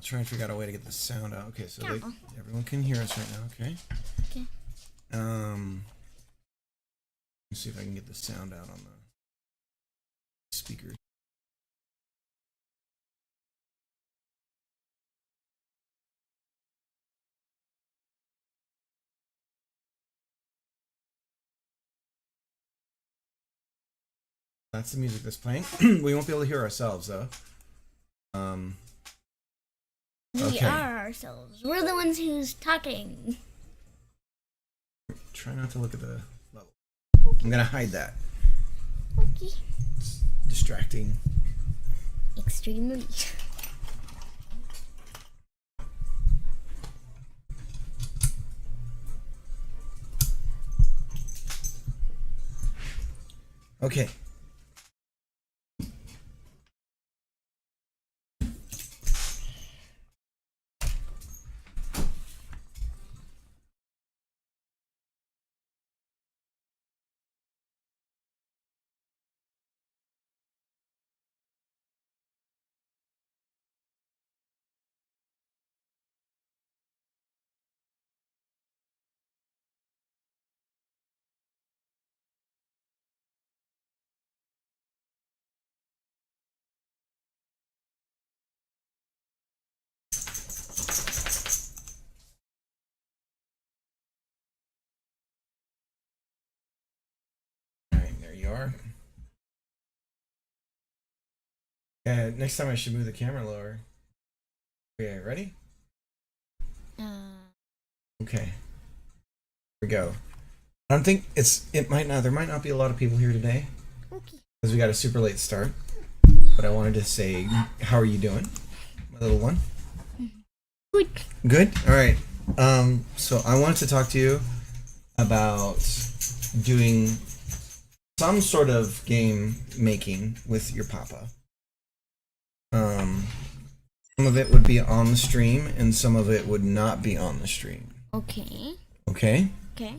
I'll try and figure out a way to get the sound out. Okay, so Yeah. everyone can hear us right now. Okay. Okay. Let's see if I can get the sound out on the speakers. That's the music that's playing. We won't be able to hear ourselves though. We Okay. are ourselves. We're the ones who's talking. Try not to look at the level. I'm gonna hide that. Okay. It's distracting. Extremely. Okay. Alright, there you are. Next time I should move the camera lower. Okay, ready? Okay. Here we go. I don't think there might not be a lot of people here today Okay. because we got a super late start. But I wanted to say, how are you doing, my little one? Good. Good. All right. So I wanted to talk to you about doing some sort of game making with your papa. Some of it would be on the stream, and some of it would not be on the stream. Okay. Okay. Okay.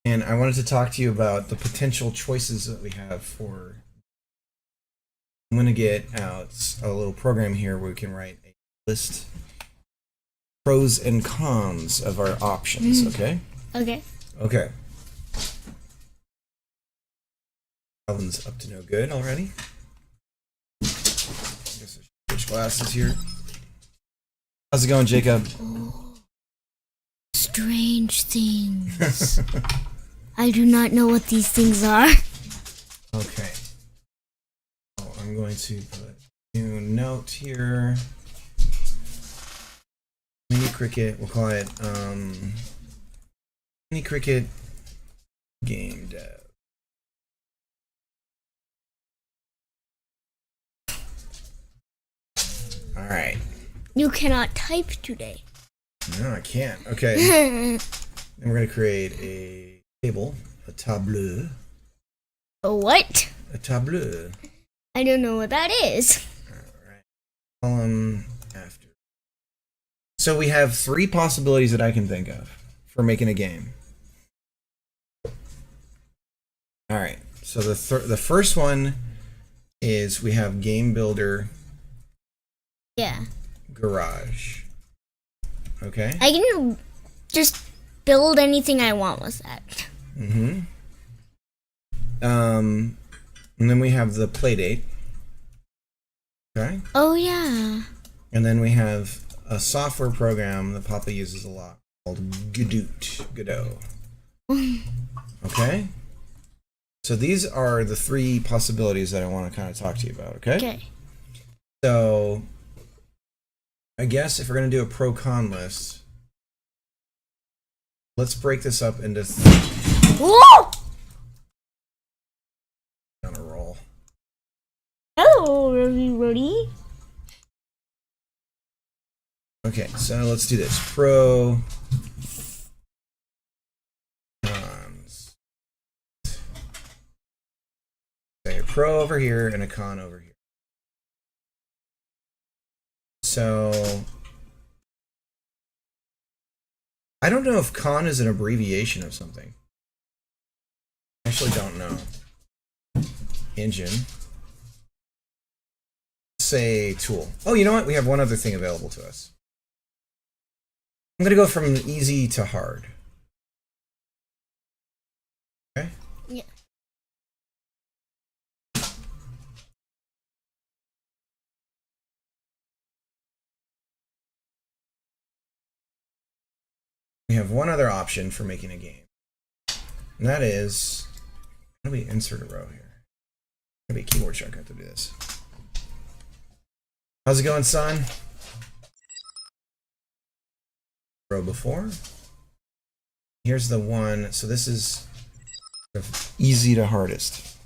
And I wanted to talk to you about the potential choices that we have for. I'm going to get out a little program here where we can write a list, pros and cons of our options. Okay. Okay. Okay. Calvin's up to no good already. I guess I should switch glasses here. How's it going, Jacob? Oh, strange things. I do not know what these things are. Okay. Oh, I'm going to put a new note here. Mini Cricket. We'll call it Mini Cricket Game Dev. All right. You cannot type today. No, I can't. Okay. Then we're going to create a table, a tableau. A what? A tableau. I don't know what that is. Alright. Column after. So we have 3 possibilities that I can think of for making a game. Alright. So the first one is we have Game Builder Yeah. Garage. Okay? I can just build anything I want with that. Mm-hmm. And then we have the Playdate. Okay? Oh, yeah. And then we have a software program that Papa uses a lot called Godot. Okay? So these are the 3 possibilities that I want to kind of talk to you about, okay? Okay. So I guess if we're going to do a pro-con list, let's break this up into Whoa! on a roll. Hello, everybody. Okay, so let's do this. Pro cons. Okay, a pro over here and a con over here. So I don't know if con is an abbreviation of something. I actually don't know. Engine. Say tool. Oh, you know what? We have one other thing available to us. I'm gonna go from easy to hard. Okay. Yeah. We have one other option for making a game, and that is, how do we insert a row here? Maybe a keyboard shortcut to do this. How's it going, son? Row before. Here's the one. So this is easy to hardest.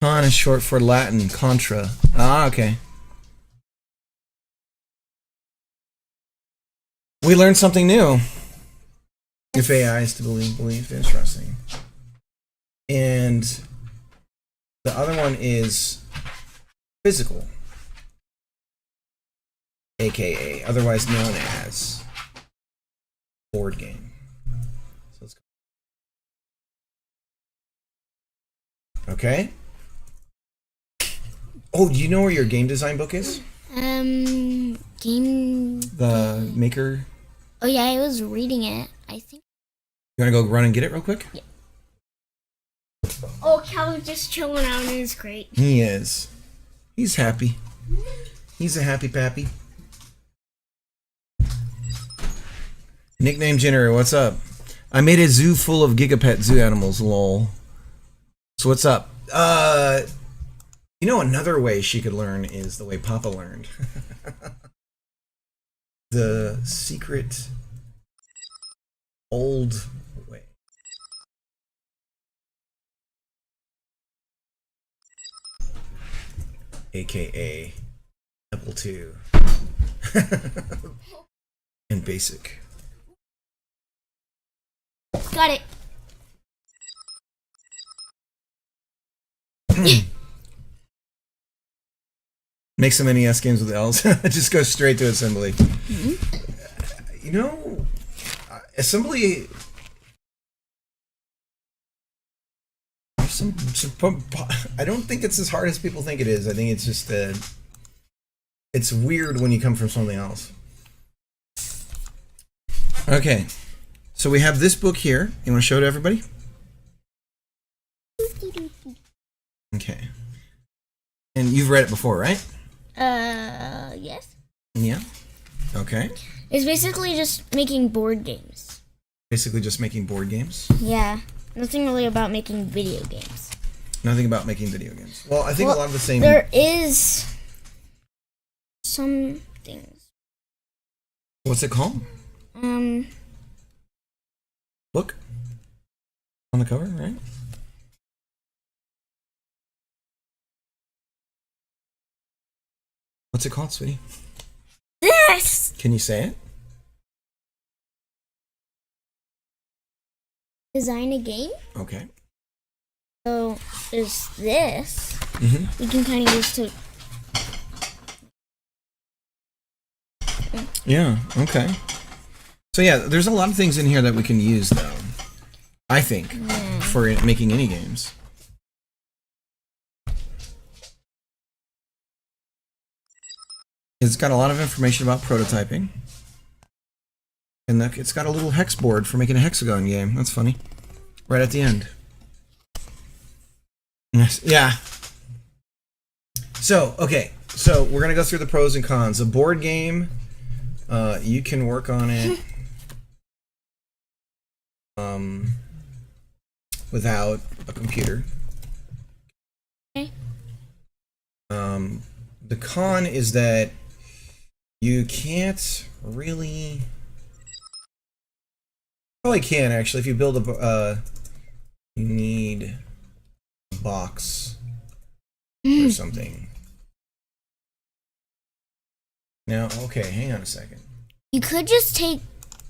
Con is short for Latin, contra. Ah, okay. We learned something new. If AI is to believe, interesting. And the other one is physical, aka otherwise known as board game. So let's go. Okay. Oh, do you know where your game design book is? Game. The maker. Oh yeah, I was reading it. I think. You want to go run and get it real quick? Yeah. Oh, Calvin's just chilling out in his crate. He is. He's happy. He's a happy pappy. Nickname generator, what's up? I made a zoo full of gigapet zoo animals, lol. So what's up? You know, another way she could learn is the way Papa learned. The secret old way. AKA level 2. And basic. Got it. Make some NES games with L's. Just go straight to assembly. Mm-hmm. You know, assembly. I don't think it's as hard as people think it is. I think it's just it's weird when you come from something else. Okay, so we have this book here. You want to show it to everybody? Okay. And you've read it before, right? Yes. Yeah. Okay. It's basically just making board games. Basically just making board games. Yeah. Nothing really about making video games. Nothing about making video games. Well, I think a lot of the same. There is some things. What's it called? Book? On the cover, right? What's it called, sweetie? This! Can you say it? Design a game. Okay. So there's this. Mm-hmm. We can kind of use to. Yeah, okay. So yeah, there's a lot of things in here that we can use, though. I think, for making any games. It's got a lot of information about prototyping. And it's got a little hex board for making a hexagon game. That's funny. Right at the end. Yes, yeah. So, okay. So, we're going to go through the pros and cons. A board game, you can work on it without a computer. Okay. The con is that you can't really... Probably can, actually. If you build a... you need a box or something. Now, okay, hang on a second. You could just take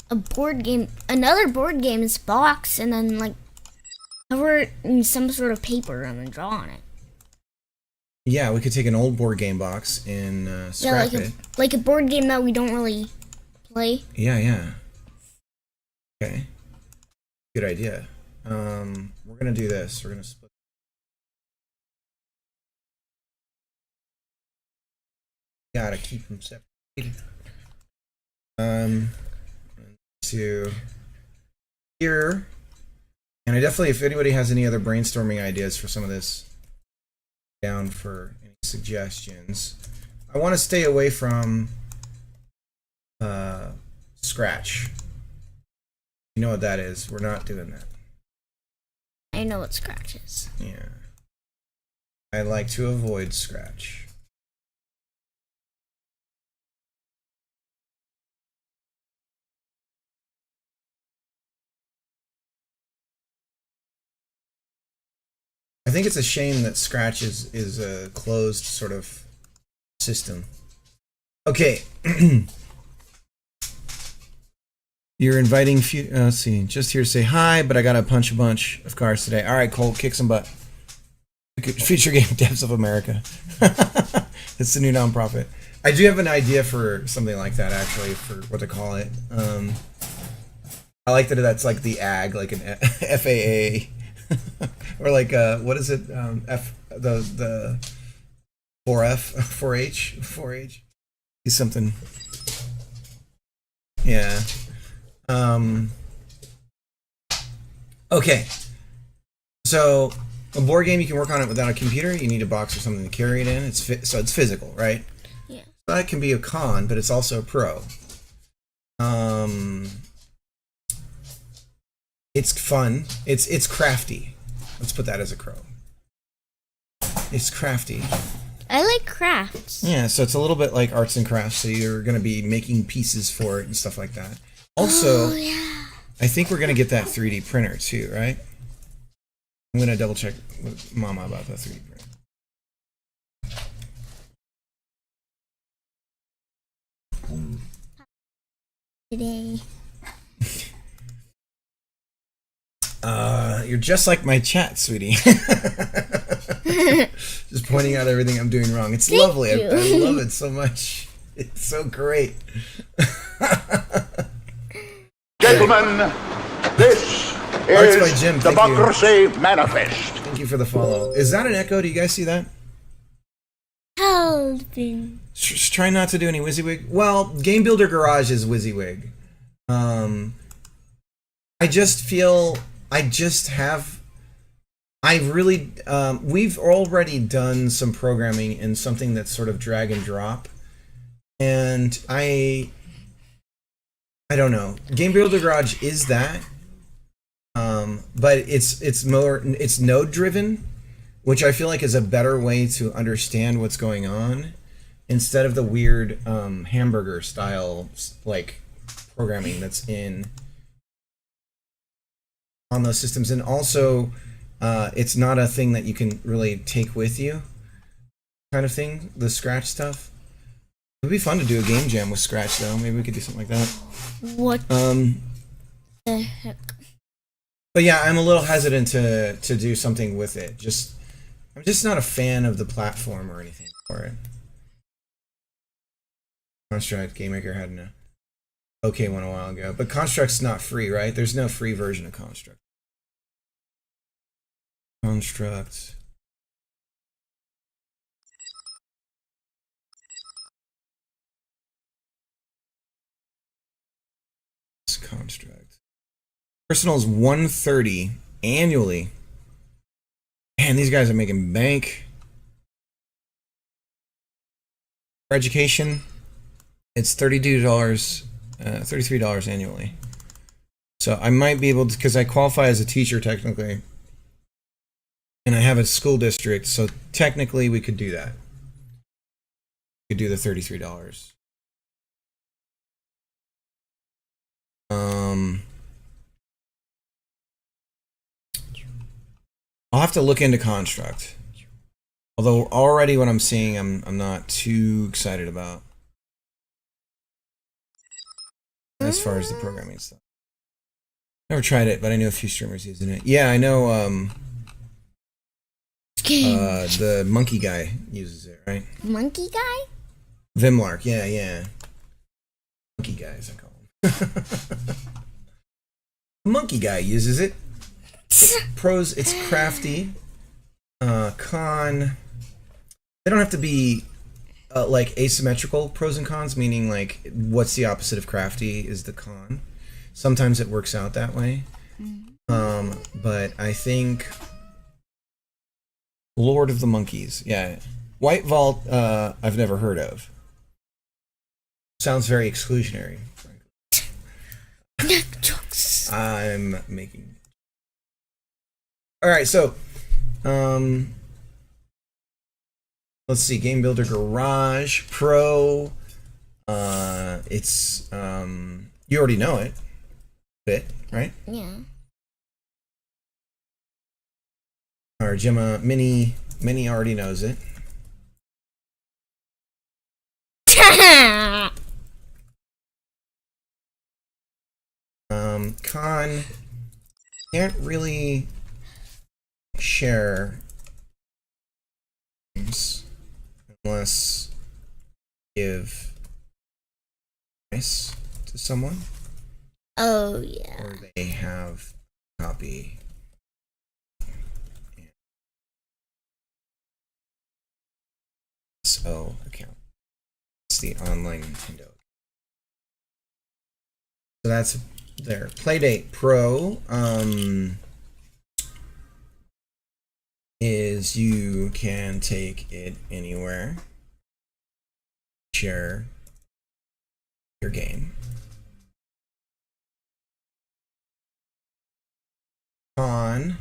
a board game, another board game's box, and then like cover it in some sort of paper and then draw on it. Yeah, we could take an old board game box and scrap it. Like a board game that we don't really play. Yeah, yeah. Okay. Good idea. We're gonna do this. We're gonna split. Gotta keep them separate. To here, and I definitely, if anybody has any other brainstorming ideas for some of this, down for any suggestions. I want to stay away from Scratch. You know what that is? We're not doing that. I know what Scratch is. Yeah. I like to avoid Scratch. I think it's a shame that Scratch is a closed sort of system. Okay. You're inviting let's see, just here to say hi, but I gotta punch a bunch of cars today. All right, Colt, kick some butt. Future Game Devs of America. It's the new nonprofit. I do have an idea for something like that, actually, for what to call it. I like that that's like the ag, like an FAA, or like what is it? The 4F, 4H, 4H. Is something. Yeah. Okay. So a board game, you can work on it without a computer. You need a box or something to carry it in. So it's physical, right? Yeah. So that can be a con, but it's also a pro. It's fun. It's crafty. Let's put that as a pro. It's crafty. I like crafts. Yeah, so it's a little bit like arts and crafts. So you're going to be making pieces for it and stuff like that. Also, yeah. I think we're going to get that 3D printer too, right? I'm going to double check with Mama about that 3D printer. Today. You're just like my chat, sweetie. Just pointing out everything I'm doing wrong. It's lovely. I love it so much. It's so great. Gentlemen, this is Jim, Democracy Manifest. Thank you for the follow. Is that an echo? Do you guys see that? Helping. Just try not to do any WYSIWYG. Well, Game Builder Garage is WYSIWYG. I just feel we've already done some programming in something that's sort of drag and drop, and I don't know. Game Builder Garage is that, but it's node driven, which I feel like is a better way to understand what's going on instead of the weird hamburger style like programming that's on those systems. And also it's not a thing that you can really take with you kind of thing, the Scratch stuff. It would be fun to do a game jam with Scratch though. Maybe we could do something like that. What the heck? But yeah, I'm a little hesitant to do something with it. I'm just not a fan of the platform or anything for it. Construct GameMaker had an okay one a while ago, but Construct's not free, right? There's no free version of Construct. Construct. Construct. Personal's $130 annually. Man, these guys are making bank. For education, it's $32, $33 annually. So I might be able to, because I qualify as a teacher technically, and I have a school district, so technically we could do that. We could do the $33. I'll have to look into Construct. Although already what I'm seeing, I'm not too excited about as far as the programming stuff. Never tried it, but I know a few streamers using it. Yeah, I know. The monkey guy uses it, right? Monkey guy? Vimlark, yeah. Monkey guy, as I call him. Monkey guy uses it. Pros, it's crafty. Con, they don't have to be like asymmetrical pros and cons, meaning like what's the opposite of crafty is the con. Sometimes it works out that way. But I think Lord of the Monkeys, yeah. White Vault, I've never heard of. Sounds very exclusionary. Jokes. I'm making. All right, so let's see. Game Builder Garage Pro. It's you already know it, bit right? Yeah. Or Gemma Mini already knows it. Con can't really share things unless give advice to someone. Oh yeah. Or they have a copy. SO account. It's the online Nintendo. So that's there. Playdate Pro is you can take it anywhere, share your game. Con,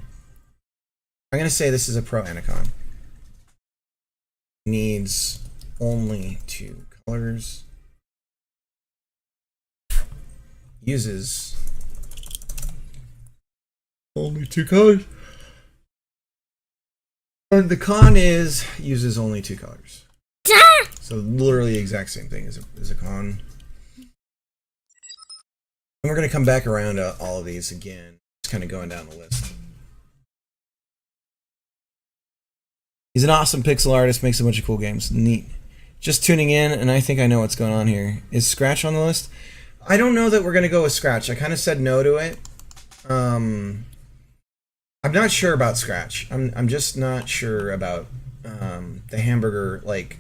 I'm gonna say this is a pro and a con. Needs only 2 colors. Uses only 2 colors. And the con is uses only 2 colors. So literally the exact same thing as a con. And we're going to come back around to all of these again. Just kind of going down the list. He's an awesome pixel artist, makes a bunch of cool games. Neat. Just tuning in, and I think I know what's going on here. Is Scratch on the list? I don't know that we're going to go with Scratch. I kind of said no to it. I'm not sure about Scratch. I'm just not sure about the hamburger like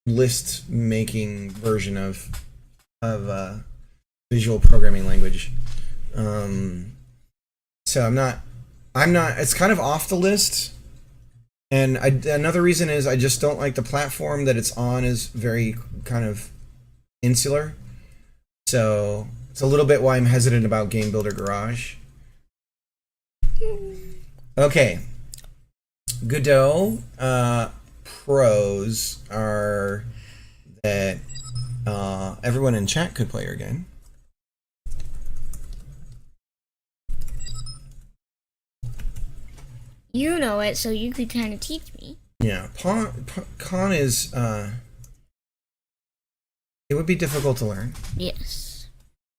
list making version of visual programming language. So I'm not. It's kind of off the list. And another reason is I just don't like the platform that it's on is very kind of insular. So it's a little bit why I'm hesitant about Game Builder Garage. Okay. Godot pros are that everyone in chat could play your game. You know it, so you could kind of teach me. Yeah, con is it would be difficult to learn. Yes.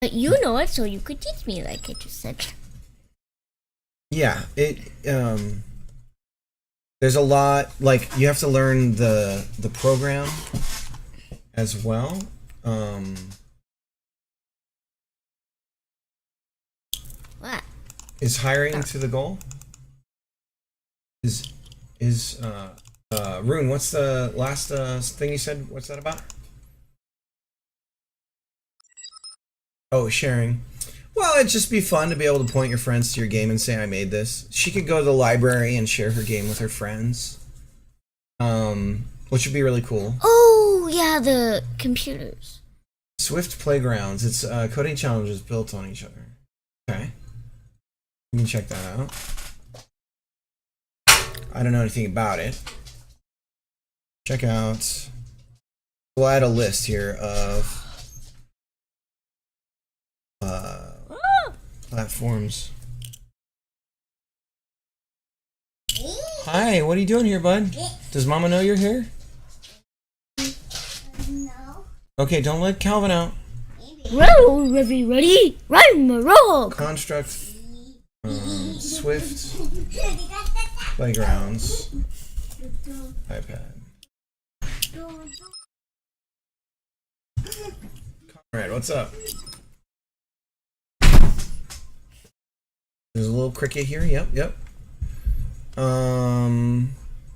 But you know it, so you could teach me, like I just said. Yeah, it there's a lot, like you have to learn the program as well. What? Is hiring to the goal? Is Rune, what's the last thing you said? What's that about? Oh, sharing. Well, it'd just be fun to be able to point your friends to your game and say, I made this. She could go to the library and share her game with her friends. Which would be really cool. Oh, yeah, the computers. Swift Playgrounds. It's coding challenges built on each other. Okay. You can check that out. I don't know anything about it. Check out. We'll add a list here of platforms. Hi, what are you doing here, bud? Does Mama know you're here? No. Okay, don't let Calvin out. Roll, ready, run, roll. Construct, Swift, Playgrounds, iPad. Alright, what's up? There's a little cricket here, yep.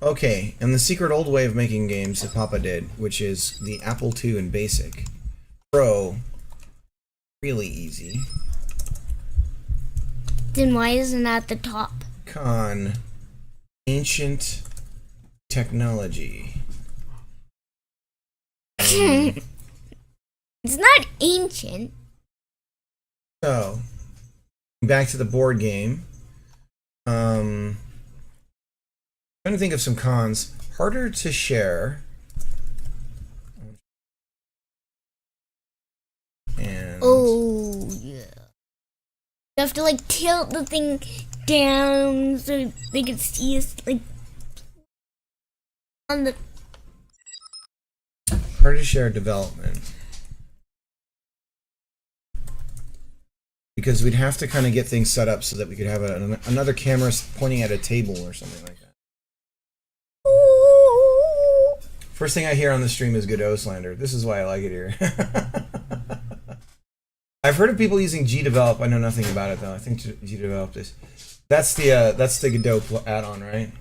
okay, and the secret old way of making games that Papa did, which is the Apple II in BASIC. Pro, really easy. Then why isn't that at the top? Con, ancient technology. It's not ancient. So, back to the board game. Trying to think of some cons. Harder to share. And Oh, yeah. You have to, like, tilt the thing down so they can see us, like, on the... harder to share development. Because we'd have to kind of get things set up so that we could have another camera pointing at a table or something like that. First thing I hear on the stream is Godot slander. This is why I like it here. I've heard of people using GDevelop. I know nothing about it though. I think GDevelop is. That's the Godot add-on, right?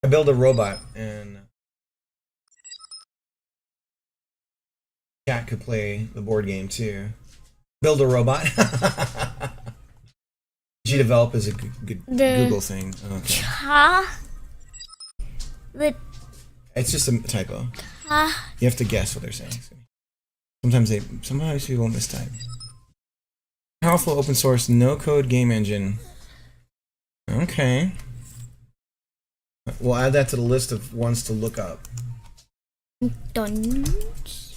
I build a robot and chat could play the board game too. Build a robot. GDevelop is a good Google thing. Okay. It's just a typo. You have to guess what they're saying. Sometimes people mistype. Powerful open source no code game engine. Okay. We'll add that to the list of ones to look up. McDonald's.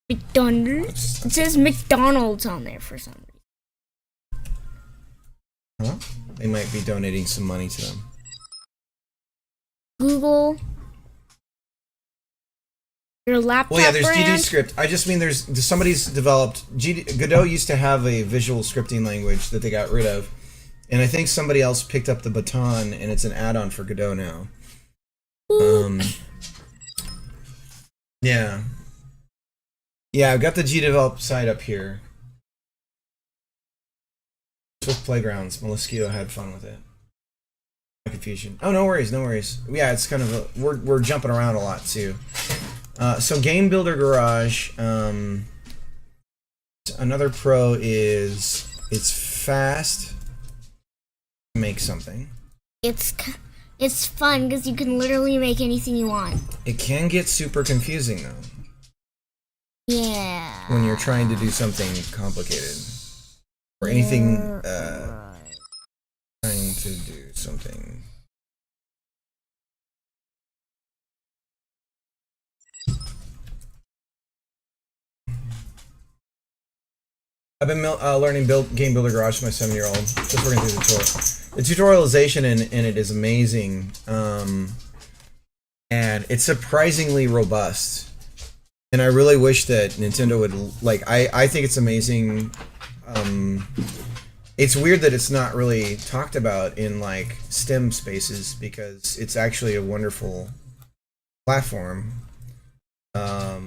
It says McDonald's on there for some reason. Huh? They might be donating some money to them. Google. Your laptop Well, yeah, there's brand. GDScript. I just mean there's somebody's developed. Godot used to have a visual scripting language that they got rid of, and I think somebody else picked up the baton, and it's an add-on for Godot now. Yeah. Yeah, I've got the GDevelop site up here. Swift Playgrounds. Mosquito had fun with it. Confusion. Oh, no worries, no worries. Yeah, it's kind of we're jumping around a lot too. So Game Builder Garage. Another pro is it's fast to make something. It's fun because you can literally make anything you want. It can get super confusing though. Yeah. When you're trying to do something complicated. Or anything trying to do something. I've been learning Game Builder Garage with my 7-year-old. Just working through the tutorial. The tutorialization in it is amazing, and it's surprisingly robust. And I really wish that Nintendo would I think it's amazing. It's weird that it's not really talked about in like STEM spaces because it's actually a wonderful platform. I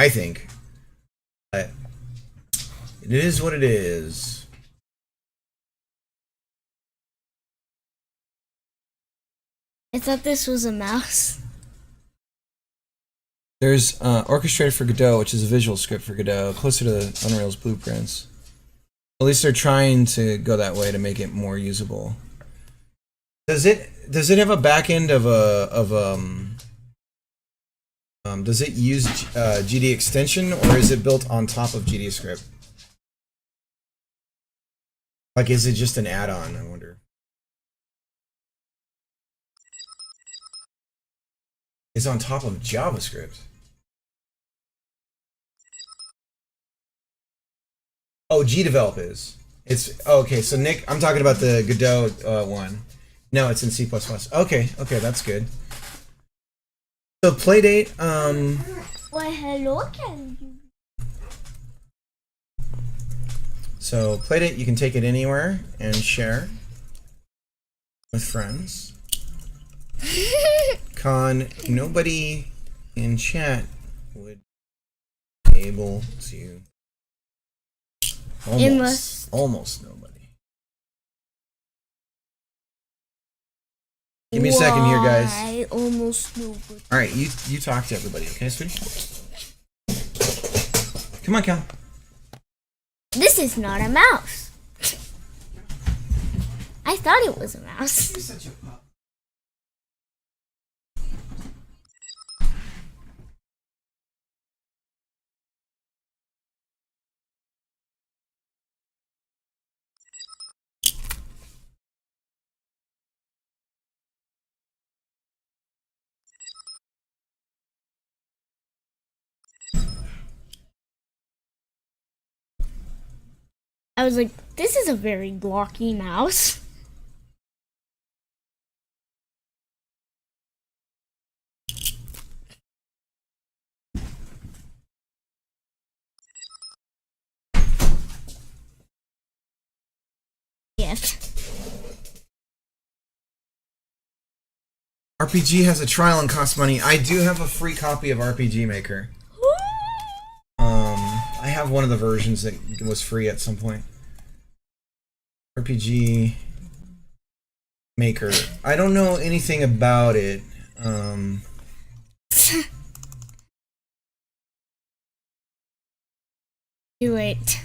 think, but it is what it is. I thought this was a mouse. There's Orchestrated for Godot, which is a visual script for Godot, closer to Unreal's blueprints. At least they're trying to go that way to make it more usable. Does it have a back end does it use GD extension or is it built on top of GDScript? Like, is it just an add-on? I wonder. It's on top of JavaScript. Oh, GDevelop is. Okay, so Nick, I'm talking about the Godot one. No, it's in C++. Okay, that's good. So Playdate, Well, hello, can you? So Playdate, you can take it anywhere and share with friends. Nobody in chat would be able to. Almost nobody. Give me a second here, guys. I almost know. All right, you talk to everybody, okay, sweetie? Come on, Cal. This is not a mouse. I thought it was a mouse. I was like, this is a very blocky mouse. Yes. RPG has a trial and costs money. I do have a free copy of RPG Maker. I have one of the versions that was free at some point. RPG Maker. I don't know anything about it. Do it.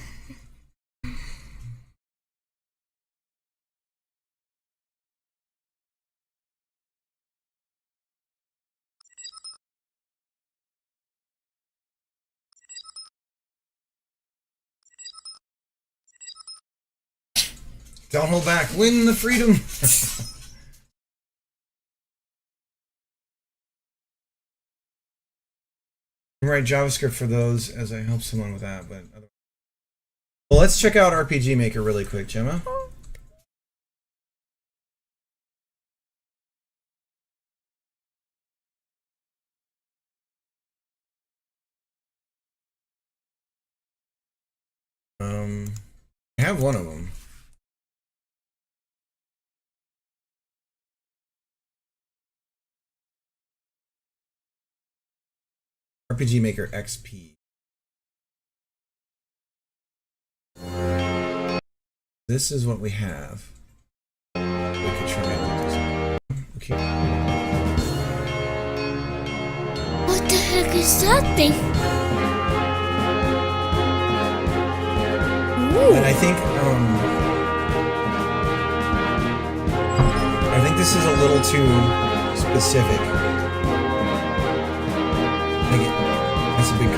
Don't hold back. Win the freedom. Write JavaScript for those as I help someone with that, but otherwise. Well, let's check out RPG Maker really quick, Gemma. I have one of them. RPG Maker XP. This is what we have. We could try and do this. Okay. What the heck is that thing? Ooh. And I think this is a little too specific. That's a big con.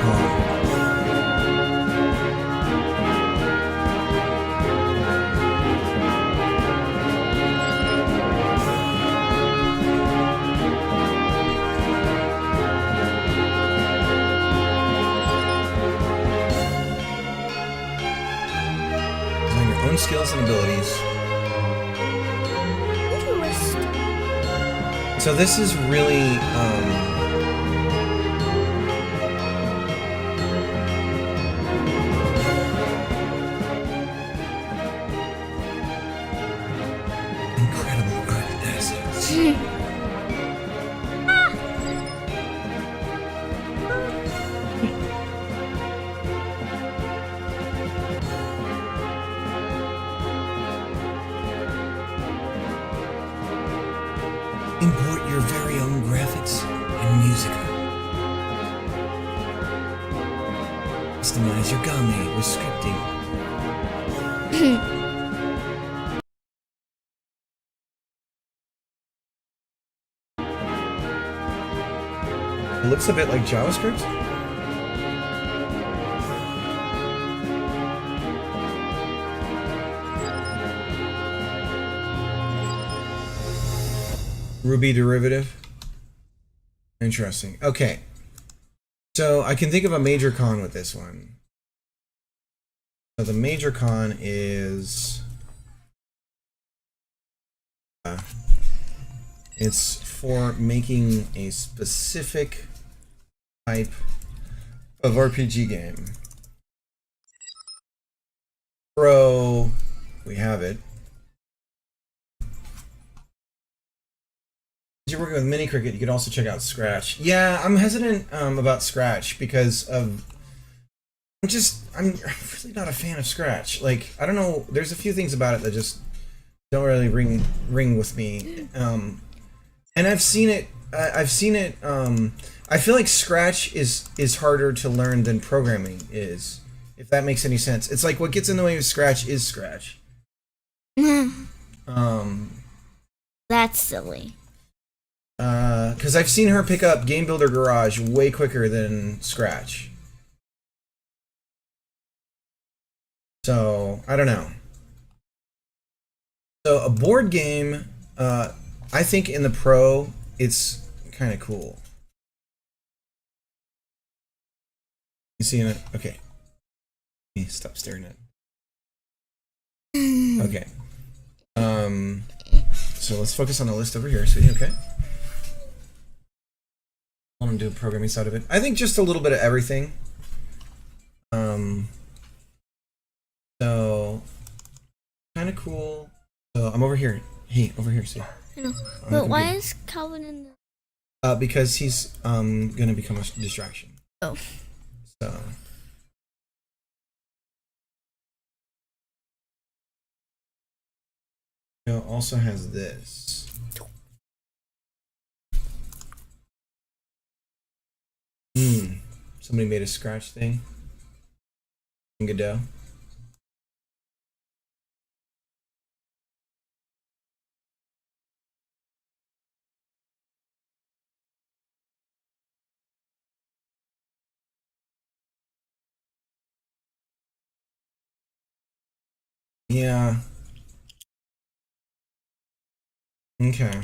Design your own skills and abilities. Interesting. So this is really import your very own graphics and music. Customize your game with scripting. It looks a bit like JavaScript. Ruby derivative. Interesting. Okay. So I can think of a major con with this one. So the major con is it's for making a specific type of RPG game. Pro, we have it. You're working with Mini Cricket, you could also check out Scratch. Yeah, I'm hesitant about Scratch because of I'm really not a fan of Scratch. Like, I don't know, there's a few things about it that just don't really ring with me. And I've seen it. I've seen it. I feel like Scratch is harder to learn than programming is. If that makes any sense. It's like what gets in the way of Scratch is Scratch. That's silly. Because I've seen her pick up Game Builder Garage way quicker than Scratch. So I don't know. So a board game, I think in the Pro, it's kind of cool. You seeing it? Okay. Stop staring at it. Okay. So let's focus on the list over here. So okay. I want to do a programming side of it. I think just a little bit of everything. So kind of cool. So I'm over here. Hey, over here, see. I know. But why is Calvin in the... because he's gonna become a distraction. Oh. So. It also has this. Somebody made a Scratch thing. Godot. Yeah. Okay.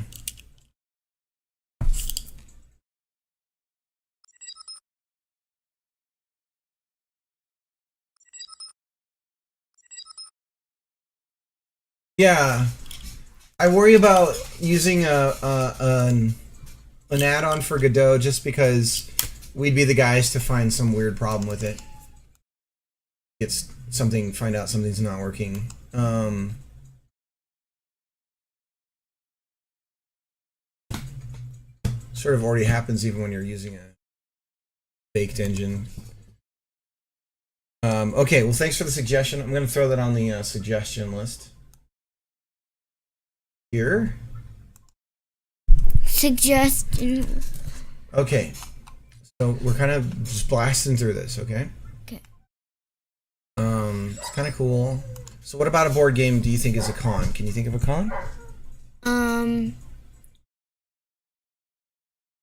Yeah. I worry about using an add-on for Godot just because we'd be the guys to find some weird problem with it. Find out something's not working. Sort of already happens even when you're using a baked engine. Okay, well, thanks for the suggestion. I'm going to throw that on the suggestion list. Here. Suggestion. Okay, so we're kind of just blasting through this, okay? Okay. It's kind of cool. So what about a board game do you think is a con? Can you think of a con?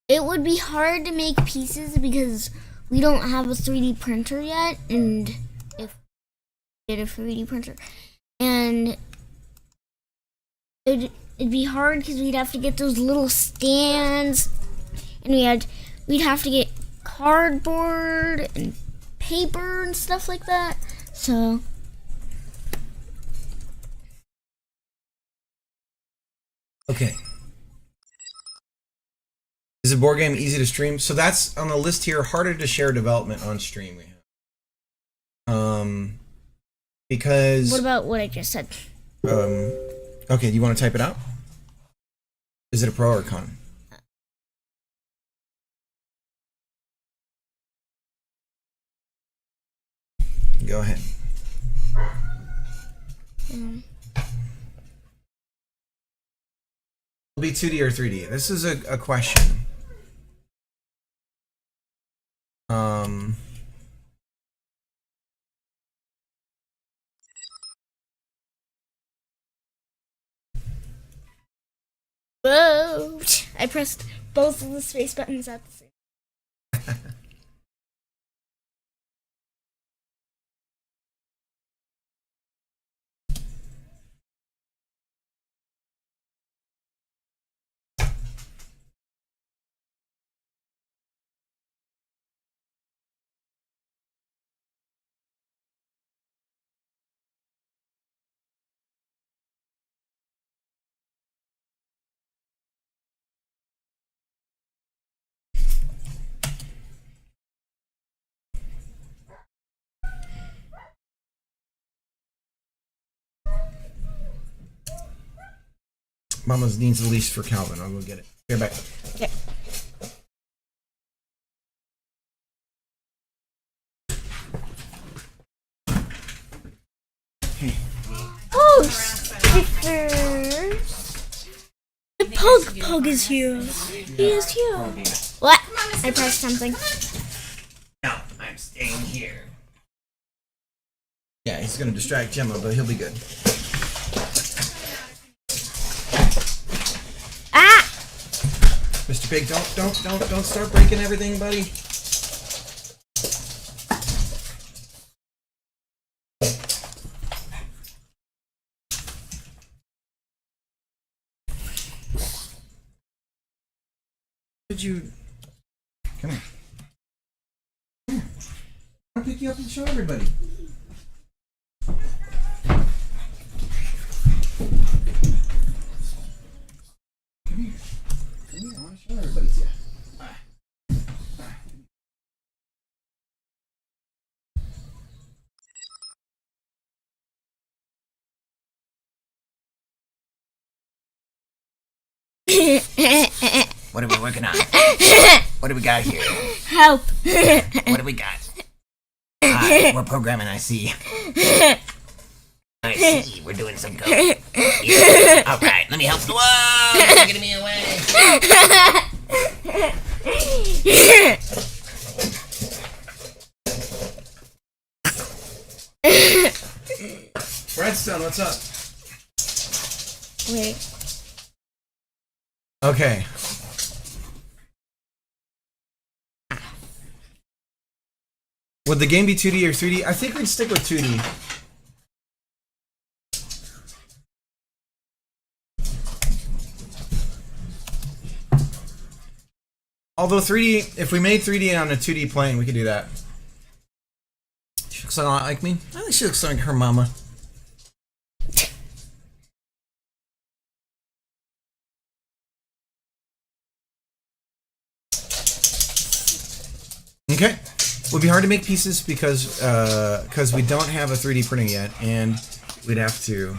It would be hard to make pieces because we don't have a 3D printer yet, and if we did a 3D printer, and it'd be hard because we'd have to get those little stands, and we'd have to get cardboard and paper and stuff like that. So okay. Is a board game easy to stream? So that's on the list here. Harder to share development on stream. We have. Because. what about what I just said? Okay. Do you want to type it out? Is it a pro or a con? Go ahead. It'll be 2D or 3D. This is a question. Whoa! I pressed both of the space buttons at the same time. Mama's needs the least for Calvin. I'll go get it. Here, back. Okay. Oh, stickers. The Pug is here. He is here. What? I pressed something. No, I'm staying here. Yeah, he's gonna distract Gemma, but he'll be good. Ah! Mr. Pig, don't start breaking everything, buddy. Did you come here? Come here. I'll pick you up and show everybody. Come here. Come here. I want to show everybody to you. What are we working on? What do we got here? Help! What do we got? We're programming, I see. I see. We're doing some code. Yeah. All right, let me help. Whoa! You're getting me away. Redstone, what's up? Wait. Okay. Would the game be 2D or 3D? I think we'd stick with 2D. Although 3D, if we made 3D on a 2D plane, we could do that. She looks a lot like me. I think she looks like her mama. Okay. Would be hard to make pieces because we don't have a 3D printing yet, and we'd have to.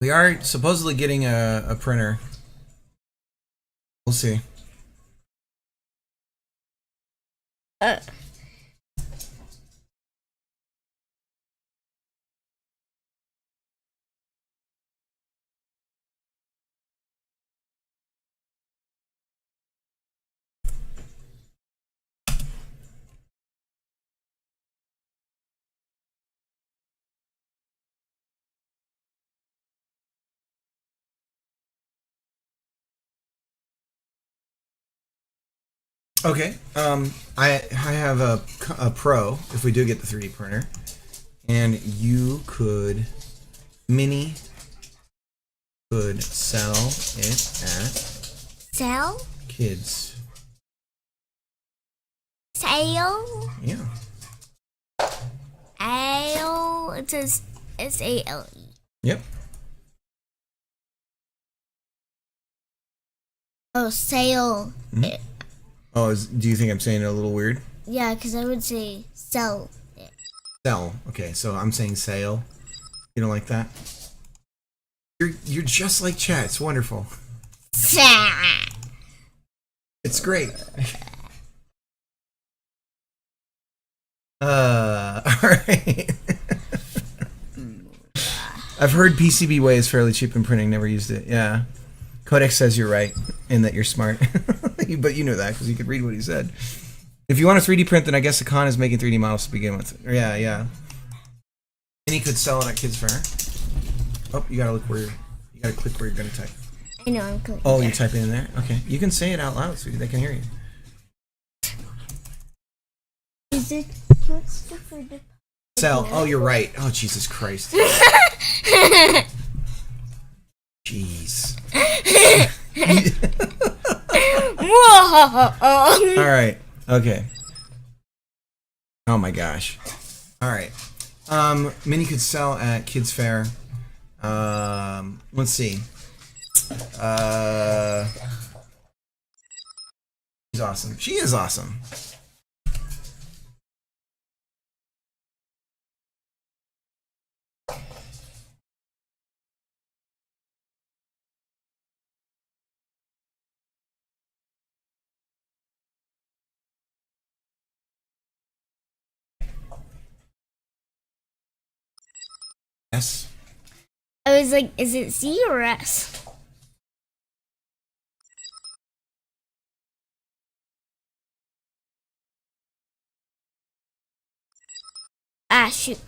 We are supposedly getting a printer. We'll see. Okay, I have a Pro, if we do get the 3D printer, and you could, Minnie could sell it at Sell? Kids. Sale? Yeah. Ale. It says SALE. Yep. Oh, sale. Mm-hmm. Oh, do you think I'm saying it a little weird? Yeah, because I would say sell it. Sell. Okay, so I'm saying sale. You don't like that? You're just like chat. It's wonderful. It's great. Alright. I've heard PCBWay is fairly cheap in printing, never used it. Yeah. Codex says you're right, and that you're smart. But you know that, because you could read what he said. If you want a 3D print, then I guess the con is making 3D models to begin with. Yeah, yeah. And he could sell it at Kids Fair. Oh, you gotta look where you gotta click where you're gonna type. I know, I'm clicking. Oh, you're typing in there? Okay. You can say it out loud so they can hear you. Is it for the... Sell. Oh, you're right. Oh, Jesus Christ. Jeez. All right. Okay. Oh my gosh. All right. Minnie could sell at Kids Fair. Let's see. She's awesome. She is awesome. S. I was like, is it C or S? Ah, shoot.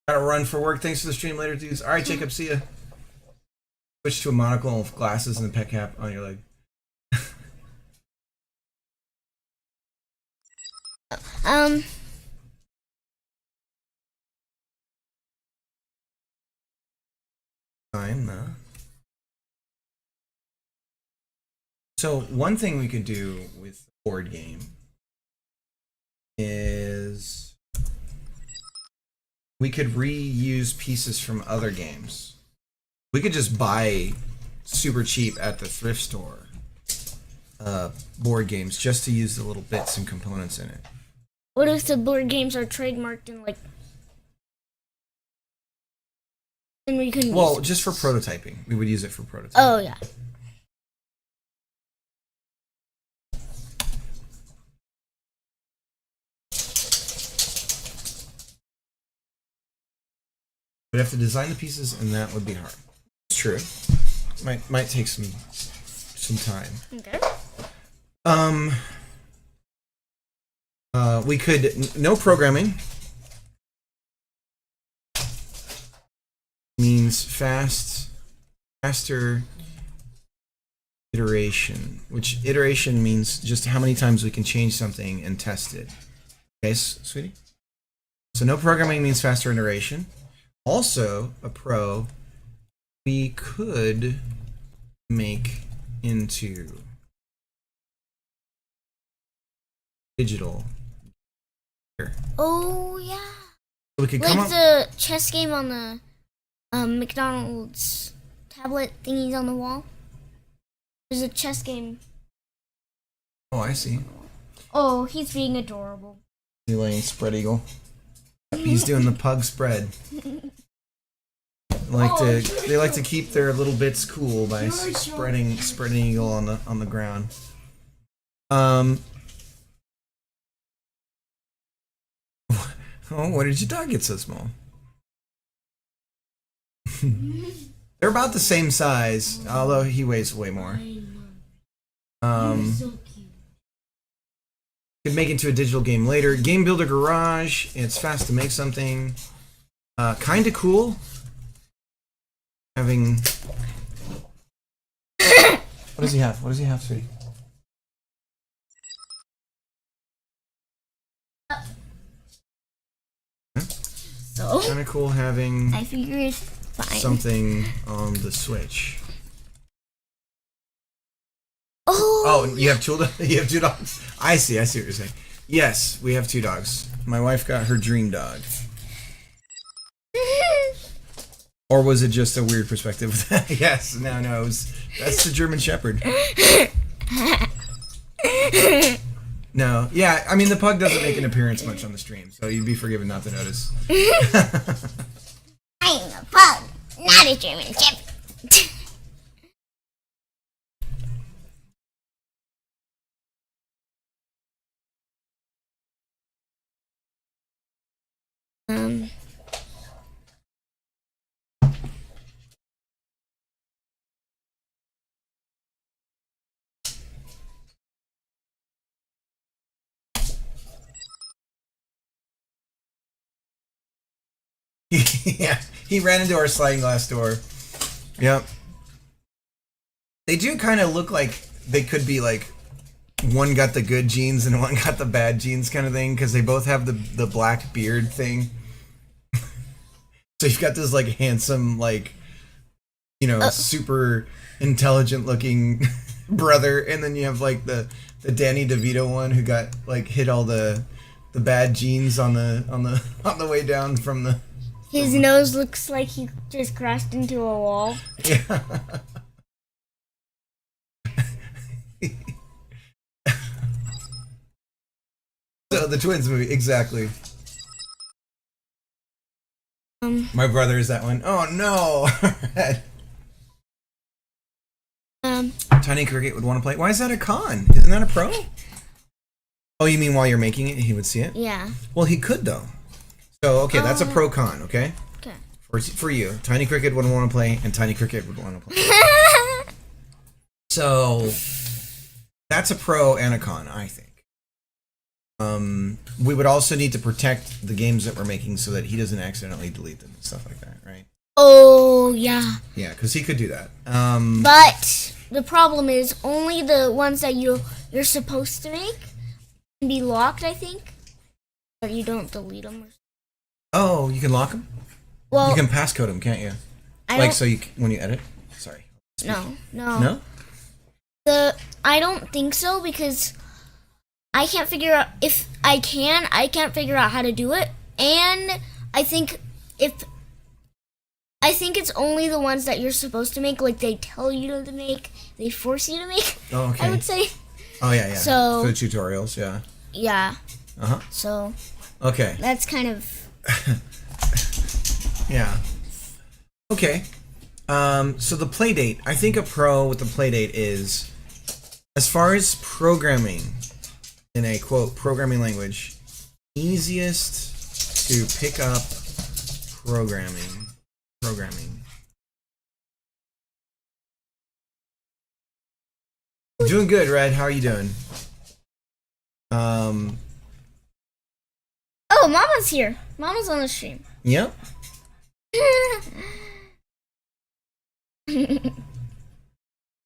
Gotta run for work. Thanks for the stream later, dudes. All right, Jacob, see ya. Switch to a monocle with glasses and a pet cap on your leg. Fine, no. So one thing we could do with the board game is we could reuse pieces from other games. We could just buy super cheap at the thrift store board games just to use the little bits and components in it. What if the board games are trademarked and like? And we couldn't. Well, just for prototyping. We would use it for prototyping. Oh yeah. We'd have to design the pieces, and that would be hard. It's true. Might take some time. Okay. We could no programming means faster iteration, which iteration means just how many times we can change something and test it. Okay, sweetie? So no programming means faster iteration. Also, a pro we could make into digital. Oh yeah. So we could come Like up the chess game on the McDonald's tablet thingies on the wall. There's a chess game. Oh, I see. Oh, he's being adorable. He laying spread eagle. He's doing the pug spread. They like to keep their little bits cool by spreading eagle on the ground. Oh, why did your dog get so small? They're about the same size, although he weighs way more. Could make into a digital game later. Game Builder Garage. It's fast to make something. Kind of cool. Having. What does he have? What does he have, sweetie? So Kind of cool having I figure it's fine. something on the Switch. Oh, Oh, you have two. You have two dogs. I see. I see what you're saying. Yes, we have two dogs. My wife got her dream dog. Or was it just a weird perspective? Yes. No. That's the German Shepherd. No. Yeah. I mean, the pug doesn't make an appearance much on the stream, so you'd be forgiven not to notice. I'm a pug, not a German Shepherd. Yeah, he ran into our sliding glass door. Yep. They do kind of look like they could be like one got the good genes and one got the bad genes kind of thing, because they both have the black beard thing. So you've got this like handsome, like, you know, super intelligent looking brother, and then you have like the Danny DeVito one who got like hit all the bad genes on the way down from the. His nose looks like he just crashed into a wall. Yeah. So the twins movie, exactly. My brother is that one. Oh no. Tiny Cricket would want to play. Why is that a con? Isn't that a pro? Oh, you mean while you're making it, he would see it? Yeah. Well, he could though. So okay, that's a pro con. Okay. Okay. For you, Tiny Cricket wouldn't want to play, and Tiny Cricket would want to play. So that's a pro and a con, I think. We would also need to protect the games that we're making so that he doesn't accidentally delete them and stuff like that, right? Oh, yeah. Yeah, because he could do that. But the problem is only the ones that you're supposed to make can be locked, I think. But you don't delete them. Oh, you can lock them? Well, You can passcode them, can't you? I Like, don't, so you when you edit? Sorry. no. No? I don't think so because I can't figure out if I can't figure out how to do it. And I think it's only the ones that you're supposed to make, like they tell you to make, they force you to make. Oh, okay. I would say. Oh, yeah. So- for the tutorials, yeah. Yeah. Uh-huh. So Okay. that's kind of Yeah. Okay. So the playdate, I think a pro with the playdate is, as far as programming in a quote programming language, easiest to pick up programming. Doing good, Red. How are you doing? Oh, Mama's here. Mama's on the stream. Yep.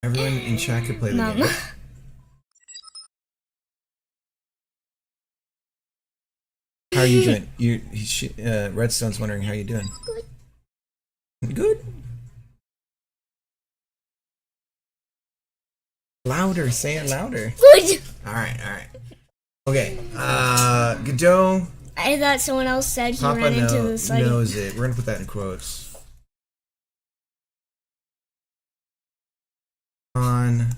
Everyone in chat could play the Mama. game. How are you doing? Redstone's wondering how you doing. Good. Good. Louder, say it louder. Good. All right. Okay. Godot. I thought someone else said he Papa ran into the site. knows it. We're gonna put that in quotes. On.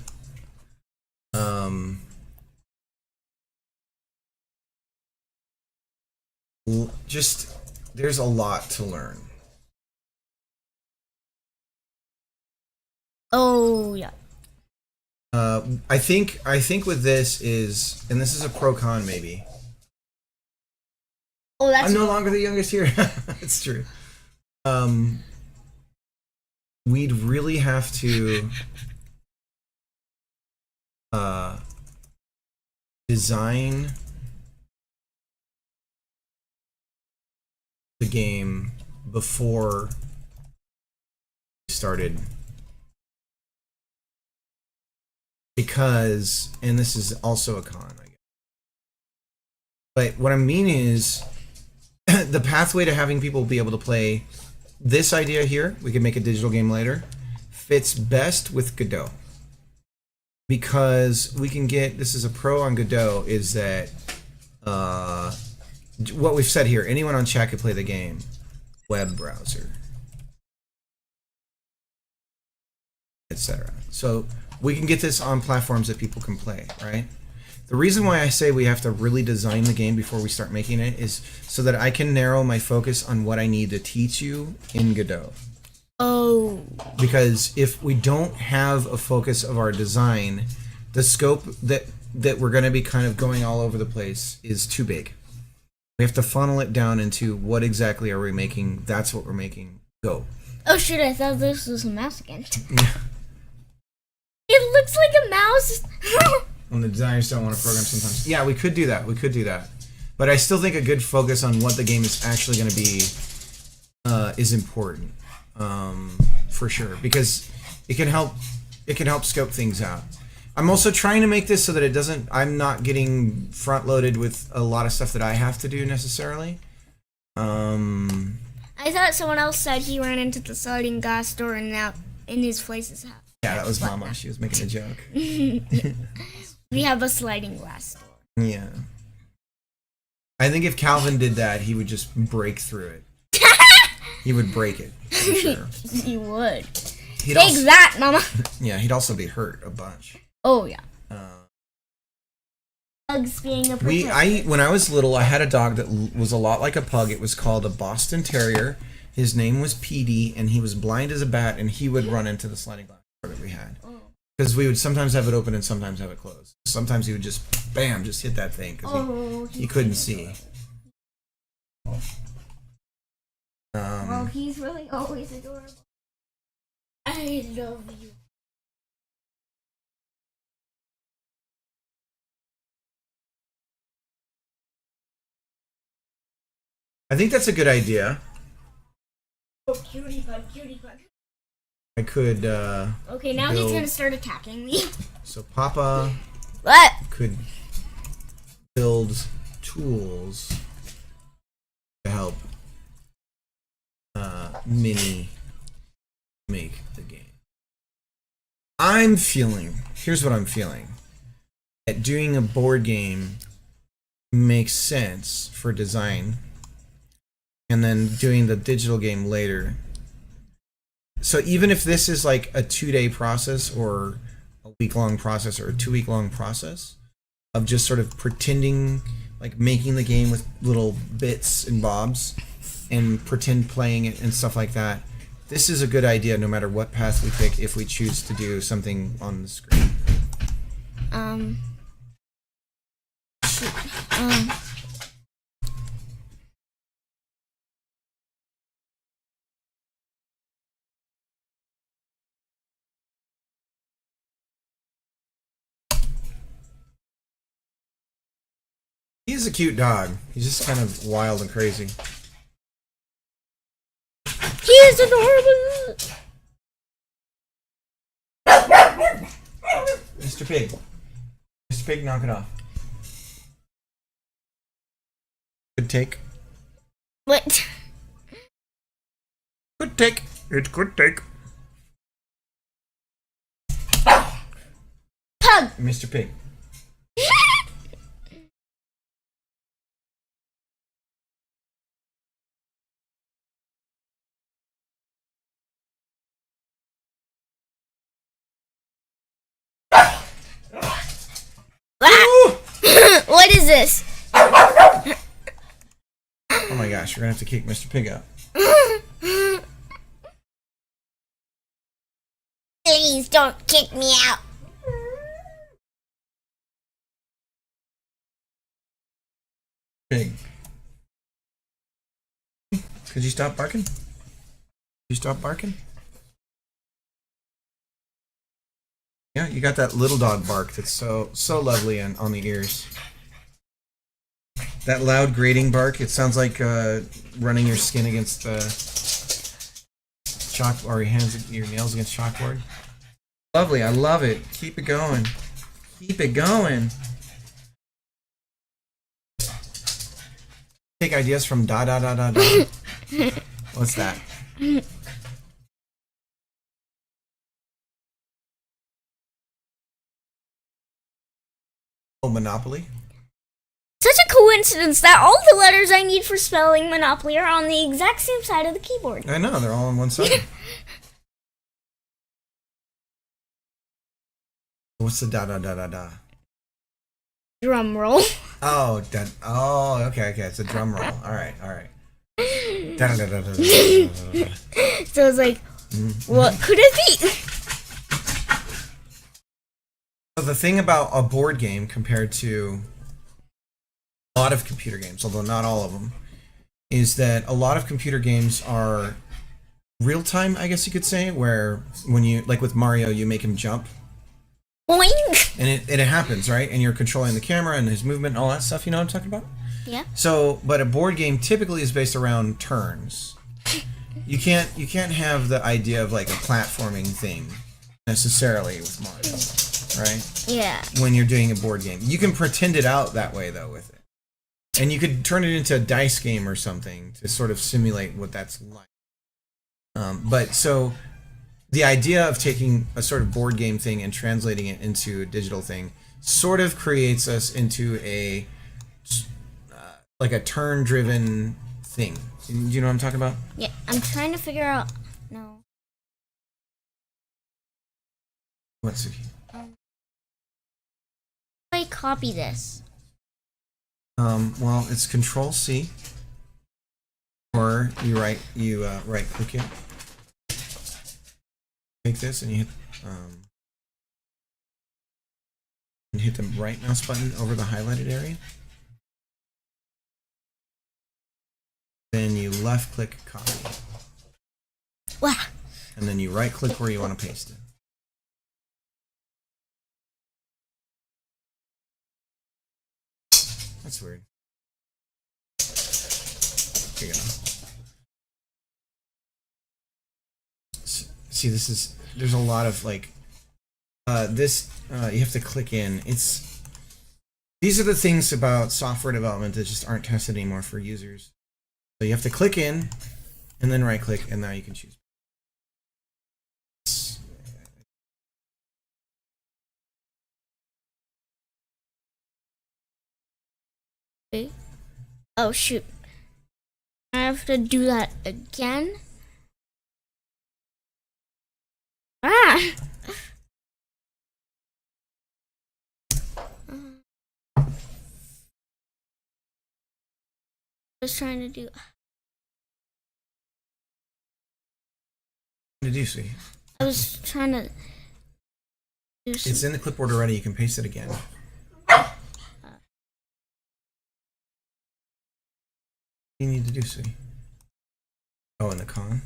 Just there's a lot to learn. Oh yeah. I think with this is, and this is a pro con maybe. Oh, that's I'm no longer the youngest here. It's true. We'd really have to design the game before we started, because, and this is also a con, I guess. But what I mean is, the pathway to having people be able to play this idea here, we can make a digital game later, fits best with Godot. Because we can get, this is a pro on Godot, is that what we've said here, anyone on chat could play the game. Web browser. Etc. So we can get this on platforms that people can play, right? The reason why I say we have to really design the game before we start making it is so that I can narrow my focus on what I need to teach you in Godot. Oh. Because if we don't have a focus of our design, the scope that we're going to be kind of going all over the place is too big. We have to funnel it down into what exactly are we making. That's what we're making. Go. Oh shit! I thought this was a mouse again. Yeah. It looks like a mouse. When the designers don't want to program sometimes. Yeah, we could do that. But I still think a good focus on what the game is actually going to be is important. For sure, because it can help scope things out. I'm also trying to make this so that it doesn't, I'm not getting front loaded with a lot of stuff that I have to do necessarily. I thought someone else said he ran into the sliding glass door and now in his place is half. Yeah, that was Mama. She was making a joke. We have a sliding glass door. Yeah. I think if Calvin did that, he would just break through it. He would break it, for sure. He would. He'd Take also, that, Mama. yeah, he'd also be hurt a bunch. Oh yeah. Bugs being a protector. When I was little, I had a dog that was a lot like a pug. It was called a Boston Terrier. His name was Petey, and he was blind as a bat, and he would run into the sliding glass door that we had. Because we would sometimes have it open and sometimes have it closed. Sometimes he would just bam, just hit that thing because he couldn't see. Well, he's really always adorable. I love you. I think that's a good idea. Oh, cutie pie, cutie pie. I could. Okay, now he's gonna start attacking me. So Papa What? could build tools to help Minnie make the game. I'm feeling. Here's what I'm feeling. That doing a board game makes sense for design, and then doing the digital game later. So even if this is like a 2-day process or a week-long process or a 2-week-long process of just sort of pretending, like making the game with little bits and bobs and pretend playing it and stuff like that, this is a good idea no matter what path we pick if we choose to do something on the screen. He's a cute dog. He's just kind of wild and crazy. He is adorable. Mr. Pig. Mr. Pig, knock it off. Good take. What? Good take. It's good take. Pug. Mr. Pig. What is this? Oh my gosh, we're gonna have to kick Mr. Pig out. Please don't kick me out. Pig. Could you stop barking? Could you stop barking? Yeah, you got that little dog bark that's so lovely on the ears. That loud grating bark, it sounds like running your skin against chalk, or your nails against chalkboard. Lovely, I love it. Keep it going. Keep it going. Take ideas from da da da da da. What's that? Oh, Monopoly? Such a coincidence that all the letters I need for spelling Monopoly are on the exact same side of the keyboard. I know, they're all on one side. What's the da da da da da? Drum roll. Oh, okay, it's a drum roll. All right. Da da da da da. So it's like, what could it be? So the thing about a board game compared to a lot of computer games, although not all of them, is that a lot of computer games are real time, I guess you could say, where when you, like with Mario, you make him jump. Boing! And it happens, right? And you're controlling the camera and his movement and all that stuff, you know what I'm talking about? Yeah. So, but a board game typically is based around turns. You can't have the idea of like a platforming thing necessarily with Mario, right? Yeah. When you're doing a board game. You can pretend it out that way though with it. And you could turn it into a dice game or something to sort of simulate what that's like. But so the idea of taking a sort of board game thing and translating it into a digital thing sort of creates us into a like a turn-driven thing. Do you know what I'm talking about? Yeah, I'm trying to figure out. No. What's it? I copy this. Well, it's Control C, or you right click it. Take this and you hit and hit the right mouse button over the highlighted area. Then you left click copy. Wow. And then you right click where you want to paste it. That's weird. Here you go. See, there's a lot of like, you have to click in. These are the things about software development that just aren't tested anymore for users. So you have to click in and then right click, and now you can choose. Okay. Oh shoot. I have to do that again. Ah! Was trying to do. What did you see? I was trying to do some. It's in the clipboard already. You can paste it again. You need to do see. Oh, in the con.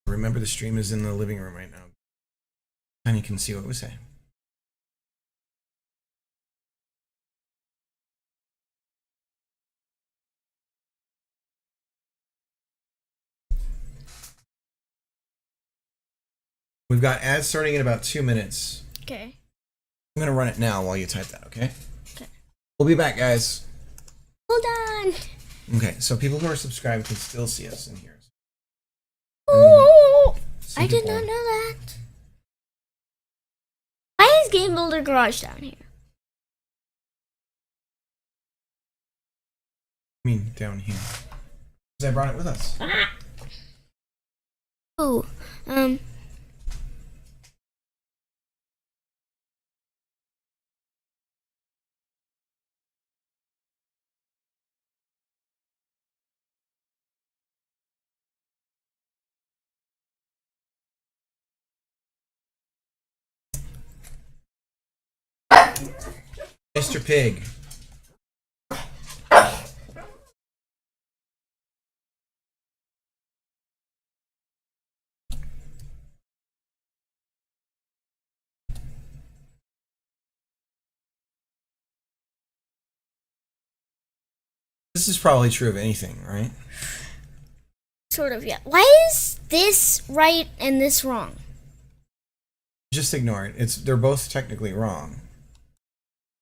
Remember, the stream is in the living room right now, and you can see what we say. We've got ads starting in about 2 minutes. Okay. I'm gonna run it now while you type that, okay? Okay. We'll be back, guys. Hold on. Okay, so people who are subscribed can still see us and hear us. Ooh, Some I did people- not know that. Why is Game Builder Garage down here? I mean, down here. Because I brought it with us. Oh, Mr. Pig. This is probably true of anything, right? sort of, yeah. Why is this right and this wrong? Just ignore it. They're both technically wrong.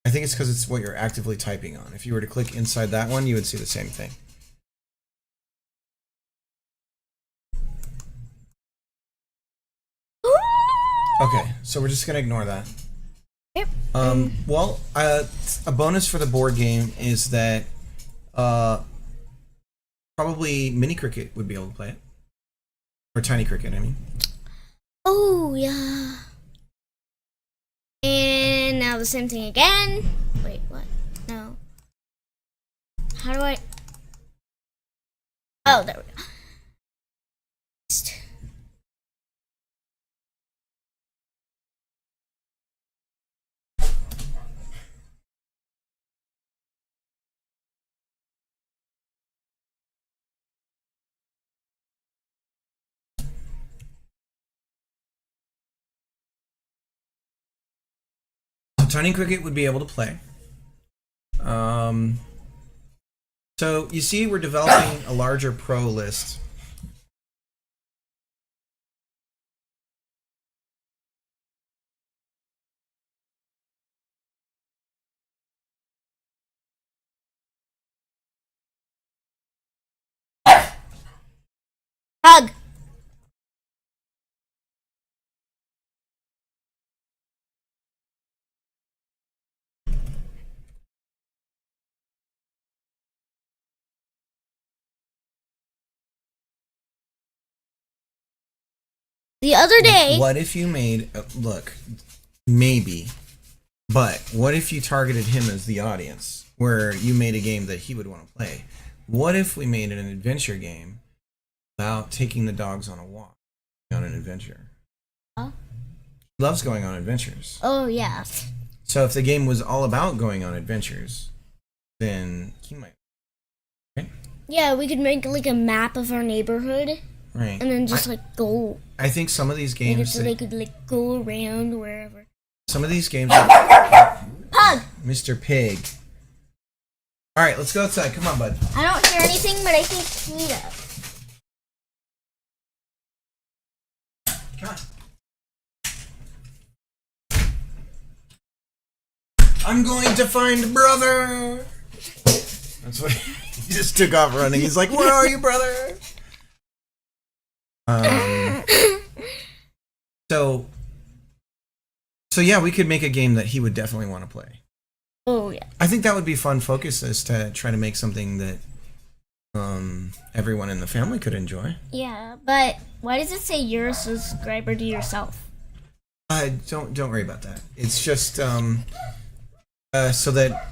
I think it's because it's what you're actively typing on. If you were to click inside that one, you would see the same thing. Okay, so we're just gonna ignore that. Yep. Well, a bonus for the board game is that probably Mini Cricket would be able to play it, or Tiny Cricket, I mean. Oh, yeah. And now the same thing again. Wait, what? No. How do I... Oh, there we go. Tiny Cricket would be able to play. So you see, we're developing a larger pro list. Hug. The other day, What if you made look, maybe, but what if you targeted him as the audience, where you made a game that he would want to play? What if we made it an adventure game about taking the dogs on a walk, on an adventure. Huh? He loves going on adventures. Oh yeah. So if the game was all about going on adventures, then he might. Right? Yeah, we could make like a map of our neighborhood Right. and then just like go I think some of these make it games, so they could like go around wherever. some of these games, Pug! Mr. Pig. All right, let's go outside. Come on, bud. I don't hear anything, but I think he does. Come on. I'm going to find brother. That's what he just took off running. He's like, "Where are you, brother?" So yeah, we could make a game that he would definitely want to play. Oh yeah. I think that would be fun. Focus is to try to make something that everyone in the family could enjoy. Yeah, but why does it say you're a subscriber to yourself? Don't worry about that. It's just so that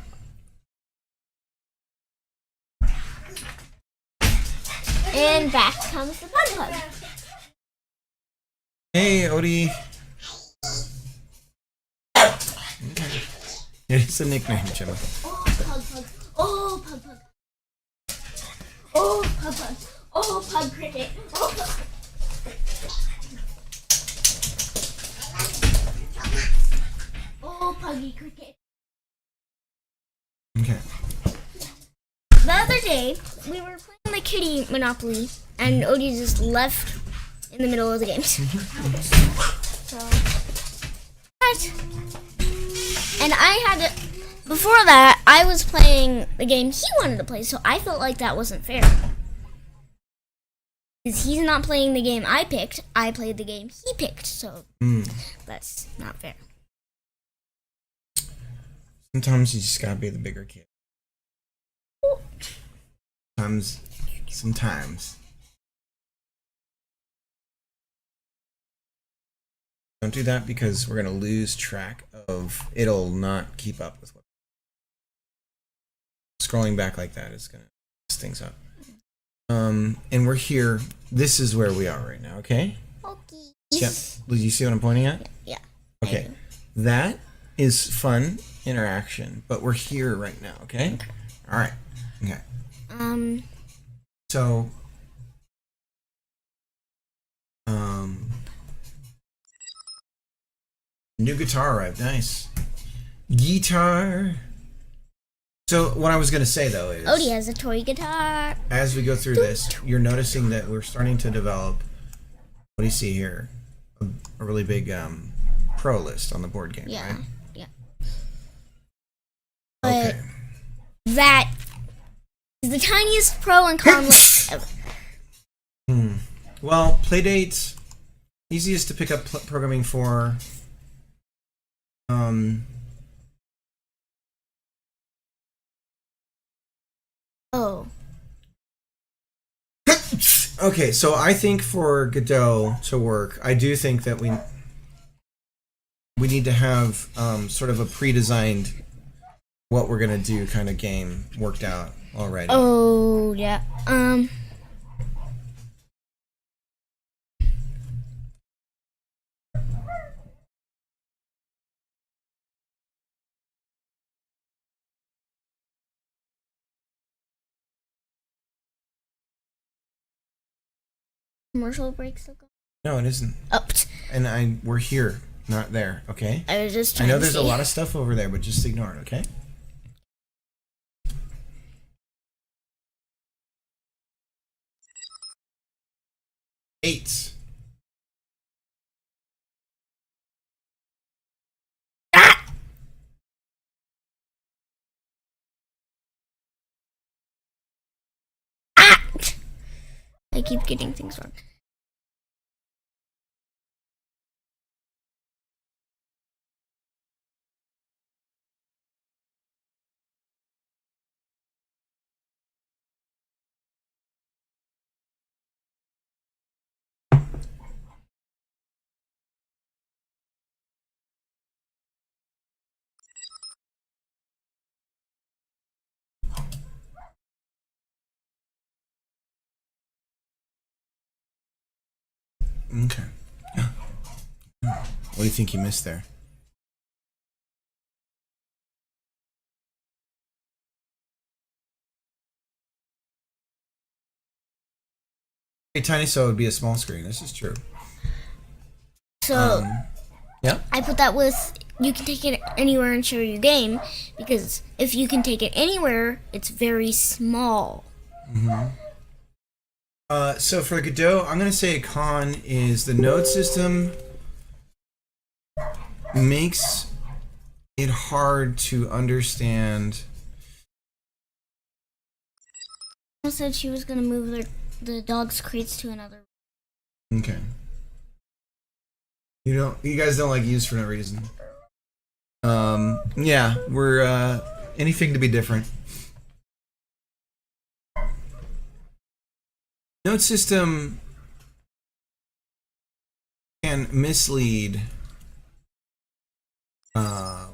And back comes the Pug Pug. hey Odie. It's a nickname, Jim. Oh Pug Pug. Oh Pug Pug. Oh Pug Pug. Oh Pug Cricket. Oh Pug. Oh Puggy Cricket. Okay. The other day, we were playing the kitty Monopoly, and Odie just left in the middle of the game. So, what? And I had to, before that, I was playing the game he wanted to play, so I felt like that wasn't fair. Because he's not playing the game I picked, I played the game he picked, so that's not fair. Sometimes you just gotta be the bigger kid. Sometimes. Don't do that because we're gonna lose track of. It'll not keep up with what. Scrolling back like that is gonna mess things up. And we're here. This is where we are right now. Okay. Okay. Yep. Do you see what I'm pointing at? Yeah. Okay. That is fun interaction, but we're here right now. Okay. All right. Okay. So, new guitar arrived. Nice. Guitar. So, what I was going to say, though, is... Odie has a toy guitar. As we go through this, you're noticing that we're starting to develop... What do you see here? A really big pro list on the board game, Yeah. right? Yeah. But Okay. that is the tiniest pro and con list ever. Well, Playdate, easiest to pick up programming for. Oh. Okay, so I think for Godot to work, I do think that we need to have sort of a pre-designed what we're gonna do kind of game worked out already. Oh, yeah. Commercial break still going? No, it isn't. Oh, And we're here, not there. Okay. I was just I trying know to there's a see. lot of stuff over there, but just ignore it. Okay. Eight. I keep getting things wrong. Okay. What do you think you missed there? A tiny so would be a small screen. This is true. So Yeah. I put that with you can take it anywhere and share your game, because if you can take it anywhere, it's very small. So for Godot, I'm gonna say a con is the node system makes it hard to understand. I said she was gonna move the dog's crates to another. Okay. You guys don't like use for no reason. Yeah, we're anything to be different. Node system can mislead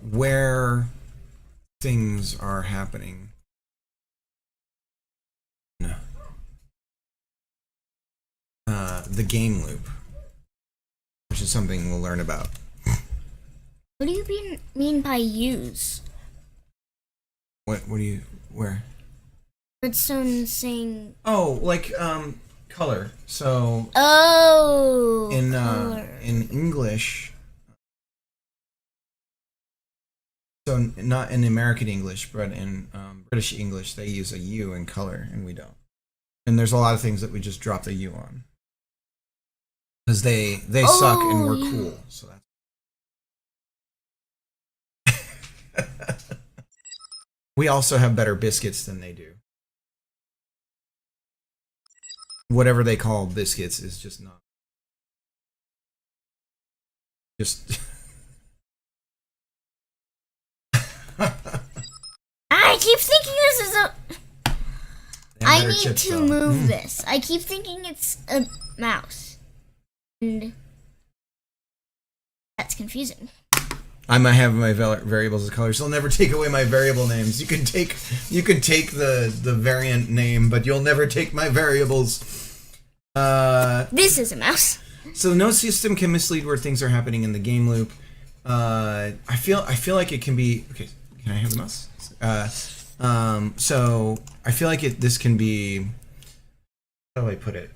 where things are happening. The game loop, which is something we'll learn about. What do you mean by use? What do you where? Redstone saying. Oh, like color. So Oh. in English, so not in American English, but in British English, they use a U in color, and we don't. And there's a lot of things that we just drop the U on because they suck and we're cool. So that's. We also have better biscuits than they do. Whatever they call biscuits is just not. Just. I keep thinking this is a. I need chips, to though. move this. I keep thinking it's a mouse. And that's confusing. I might have my variables as colors. They'll never take away my variable names. You can take the variant name, but you'll never take my variables. This is a mouse. So the node system can mislead where things are happening in the game loop. I feel like it can be okay. Can I have the mouse? So I feel like this can be. How do I put it?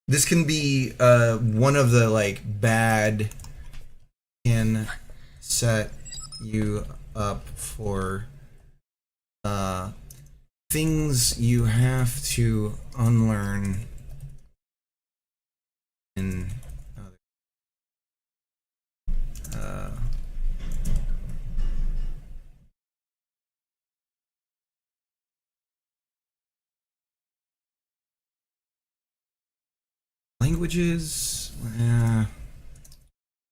This can be one of the like bad. Can set you up for things you have to unlearn in languages. I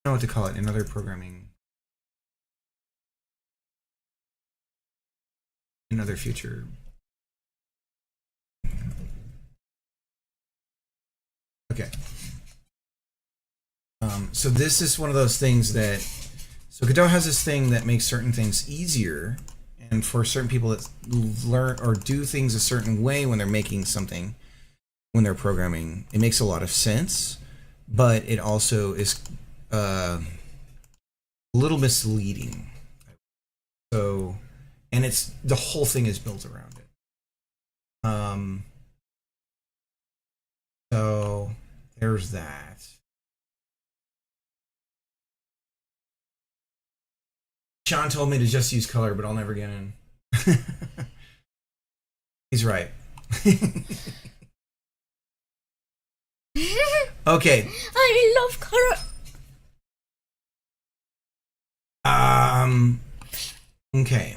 don't know what to call it in other programming. In other future. Okay. So this is one of those things that. So Godot has this thing that makes certain things easier, and for certain people that learn or do things a certain way when they're making something, when they're programming, it makes a lot of sense, but it also is a little misleading. So, and it's the whole thing is built around it. So there's that. Sean told me to just use color, but I'll never get in. He's right. Okay. I love color. Okay.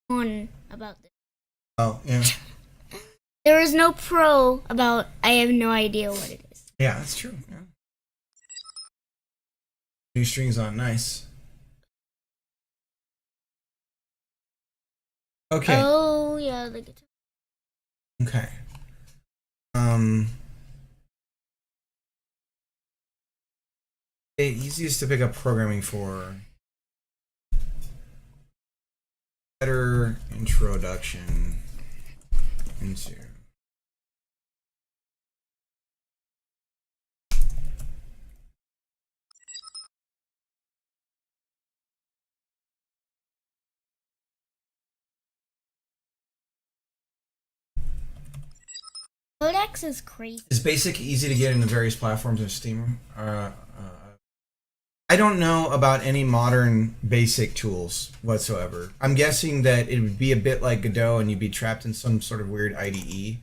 con about this. Oh, yeah. There is no pro about I have no idea what it is. Yeah, that's true. Yeah. New strings on, nice. Okay. Oh yeah, the guitar. Okay. Easiest to pick up programming for. Better introduction into. Codex is crazy. Is Basic easy to get into various platforms of Steam? I don't know about any modern Basic tools whatsoever. I'm guessing that it would be a bit like Godot and you'd be trapped in some sort of weird IDE.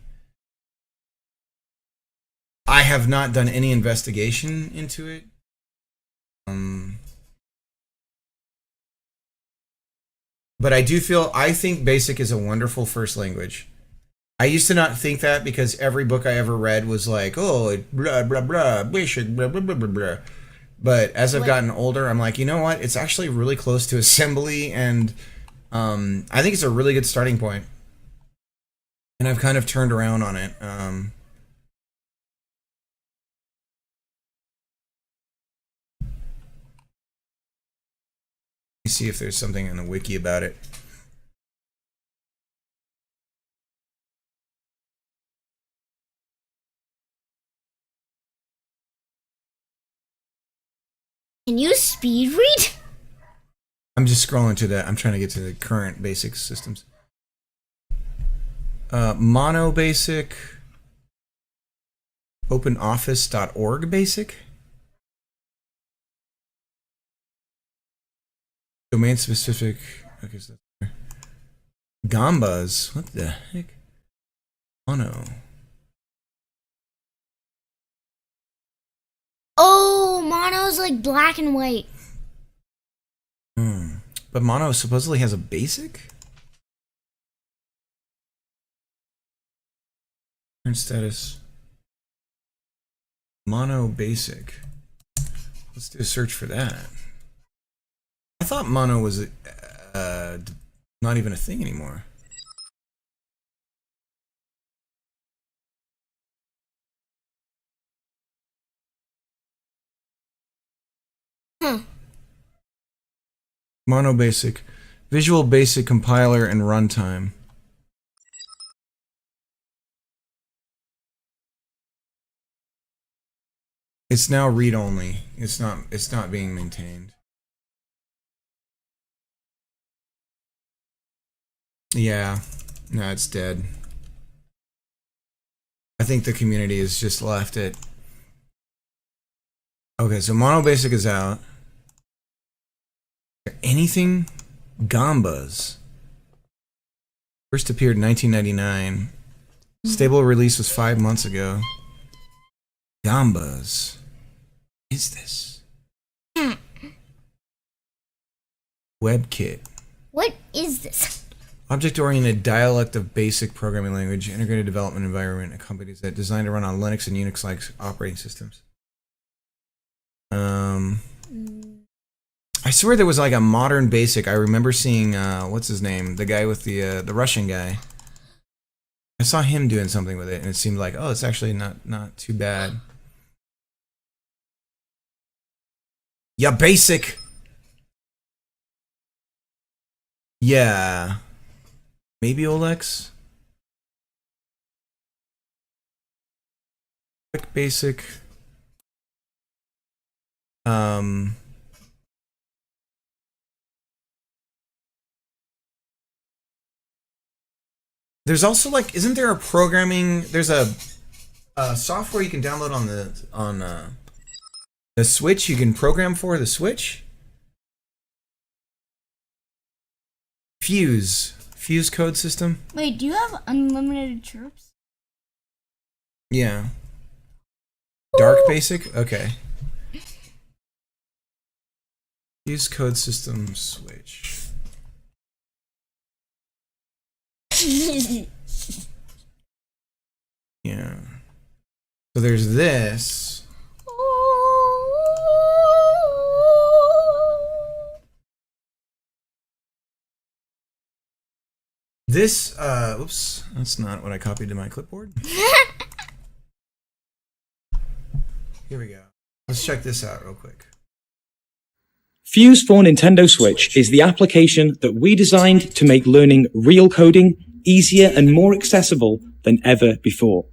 I have not done any investigation into it. But I think Basic is a wonderful first language. I used to not think that because every book I ever read was like, oh, blah, blah, blah, Basic, blah, blah, blah, blah, blah. But as I've gotten older, I'm like, you know what? It's actually really close to assembly, and I think it's a really good starting point. And I've kind of turned around on it. Let me see if there's something in the wiki about it. Can you speed read? I'm just scrolling to that. I'm trying to get to the current Basic systems. Mono Basic. OpenOffice.org Basic. Domain specific. Okay, so that's Gambas. What the heck? Mono. Oh, mono's like black and white. But Mono supposedly has a Basic? Current status. Mono Basic. Let's do a search for that. I thought Mono was not even a thing anymore. Mono Basic. Visual Basic compiler and runtime. It's now read-only. It's not being maintained. Yeah. No, it's dead. I think the community has just left it. Okay, so Mono Basic is out. Anything? Gambas. First appeared in 1999. Stable release was 5 months ago. Gambas. What is this? WebKit. What is this? Object-oriented dialect of Basic programming language, integrated development environment, accompanies that designed to run on Linux and Unix-like operating systems. I swear there was like a modern Basic. I remember seeing what's his name, the guy with the Russian guy. I saw him doing something with it, and it seemed like, oh, it's actually not too bad. Yeah, Basic. Yeah. Maybe Olex. Quick Basic. There's also like, isn't there a programming? There's a software you can download on the Switch. You can program for the Switch. Fuse code system. Wait, do you have unlimited chirps? Yeah. Dark Basic. Okay. Fuse code system Switch. Yeah. So there's this. This, oops, that's not what I copied to my clipboard. Here we go. Let's check this out real quick. Fuse for Nintendo Switch is the application that we designed to make learning real coding easier and more accessible than ever before.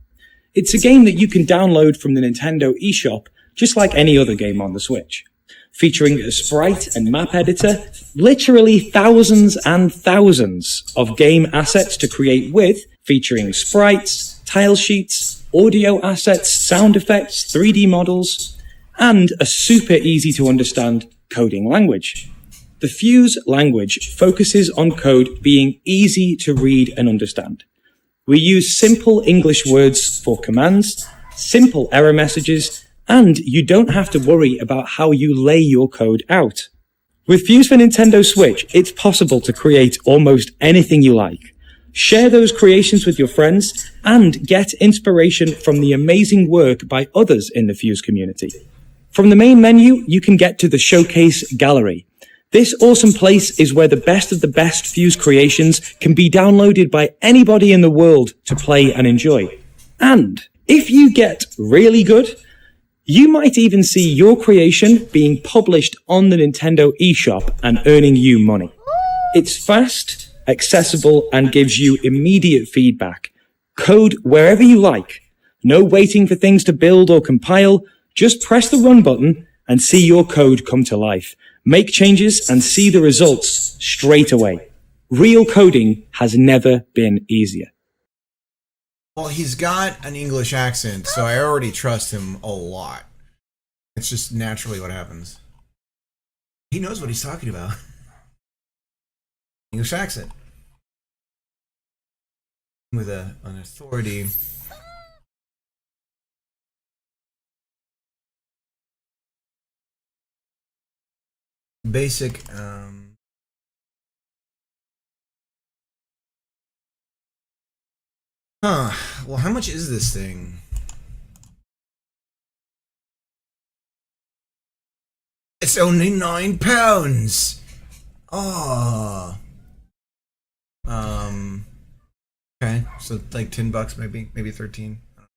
It's a game that you can download from the Nintendo eShop, just like any other game on the Switch. Featuring a sprite and map editor, literally thousands and thousands of game assets to create with, featuring sprites, tile sheets, audio assets, sound effects, 3D models, and a super easy to understand coding language. The Fuse language focuses on code being easy to read and understand. We use simple English words for commands, simple error messages, and you don't have to worry about how you lay your code out. With Fuse for Nintendo Switch, it's possible to create almost anything you like. Share those creations with your friends and get inspiration from the amazing work by others in the Fuse community. From the main menu, you can get to the Showcase Gallery. This awesome place is where the best of the best Fuse creations can be downloaded by anybody in the world to play and enjoy. And if you get really good, you might even see your creation being published on the Nintendo eShop and earning you money. It's fast, accessible, and gives you immediate feedback. Code wherever you like. No waiting for things to build or compile. Just press the run button and see your code come to life. Make changes and see the results straight away. Real coding has never been easier. Well, he's got an English accent, so I already trust him a lot. It's just naturally what happens. He knows what he's talking about. English accent. With an authority. Basic, well, how much is this thing? It's only £9. Oh. Okay, so like $10 maybe 13. I don't know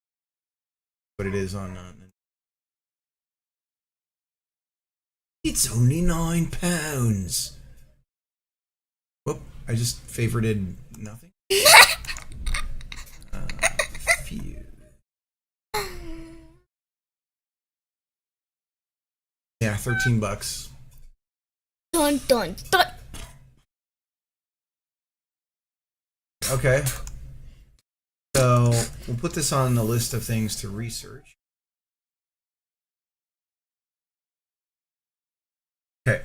what it is on. It's only £9. Whoop! I just favorited nothing. Fuse. Yeah, $13. Dun dun dun. Okay. So we'll put this on the list of things to research. Okay.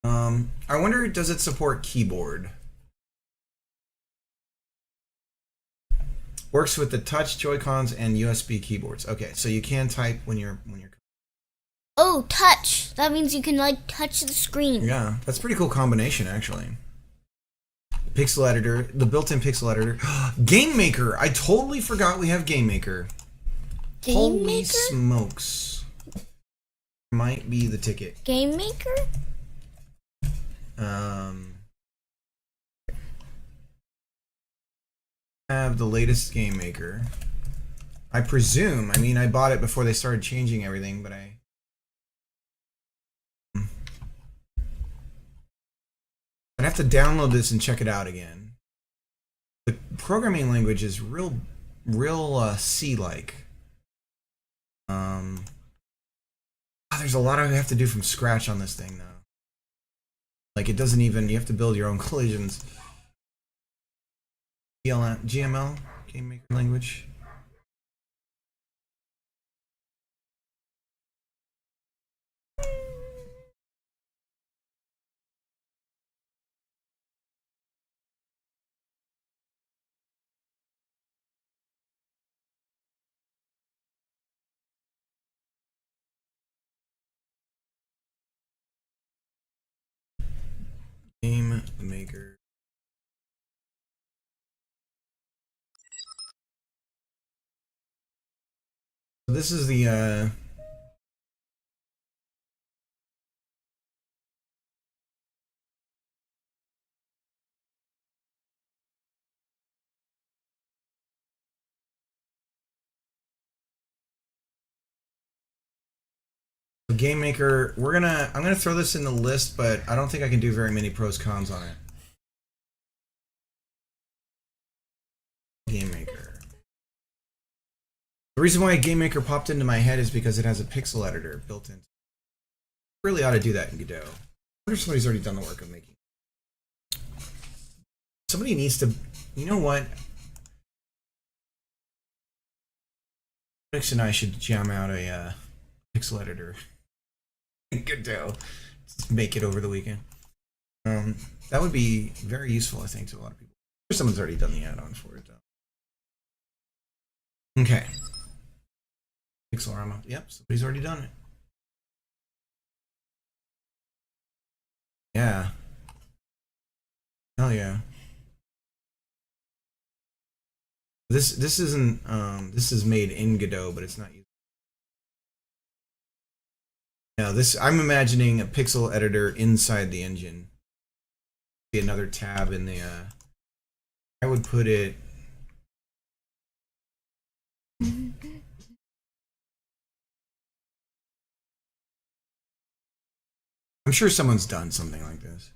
I wonder, does it support keyboard? Works with the touch, Joy-Cons, and USB keyboards. Okay, so you can type when you're. Oh, touch. That means you can like touch the screen. Yeah, that's a pretty cool combination, actually. Pixel editor, the built-in pixel editor. Game Maker. I totally forgot we have Game Maker. Game Holy Maker? smokes! Might be the ticket. Game Maker? Have the latest Game Maker. I presume. I mean, I bought it before they started changing everything, but I'd have to download this and check it out again. The programming language is real C-like. There's a lot I have to do from scratch on this thing, though. Like, it doesn't even, you have to build your own collisions. GML, Game Maker language. Game Maker. This is the Game Maker. I'm gonna throw this in the list, but I don't think I can do very many pros cons on it. Game Maker. The reason why Game Maker popped into my head is because it has a pixel editor built in. Really ought to do that in Godot. I wonder if somebody's already done the work of making. Somebody needs to. You know what? Alex and I should jam out a pixel editor. Godot. Just make it over the weekend. That would be very useful, I think, to a lot of people. Someone's already done the add-on for it, though. Okay. Pixelorama. Yep, somebody's already done it. Yeah. Hell yeah. This isn't this is made in Godot, but it's not used. Now this, I'm imagining a pixel editor inside the engine. Be another tab in the I would put it I'm sure someone's done something like this.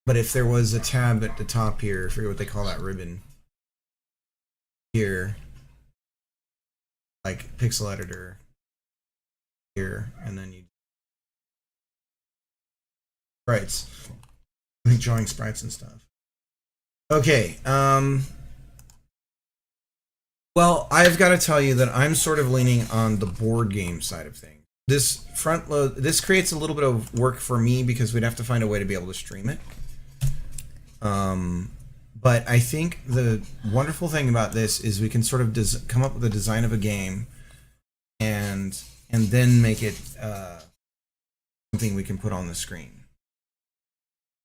But if there was a tab at the top here, I forget what they call that ribbon. Here. Like pixel editor. Here, and then you sprites. Like drawing sprites and stuff. Okay, well, I've got to tell you that I'm sort of leaning on the board game side of things. This front load, this creates a little bit of work for me because we'd have to find a way to be able to stream it. But I think the wonderful thing about this is we can sort of come up with a design of a game and then make it something we can put on the screen.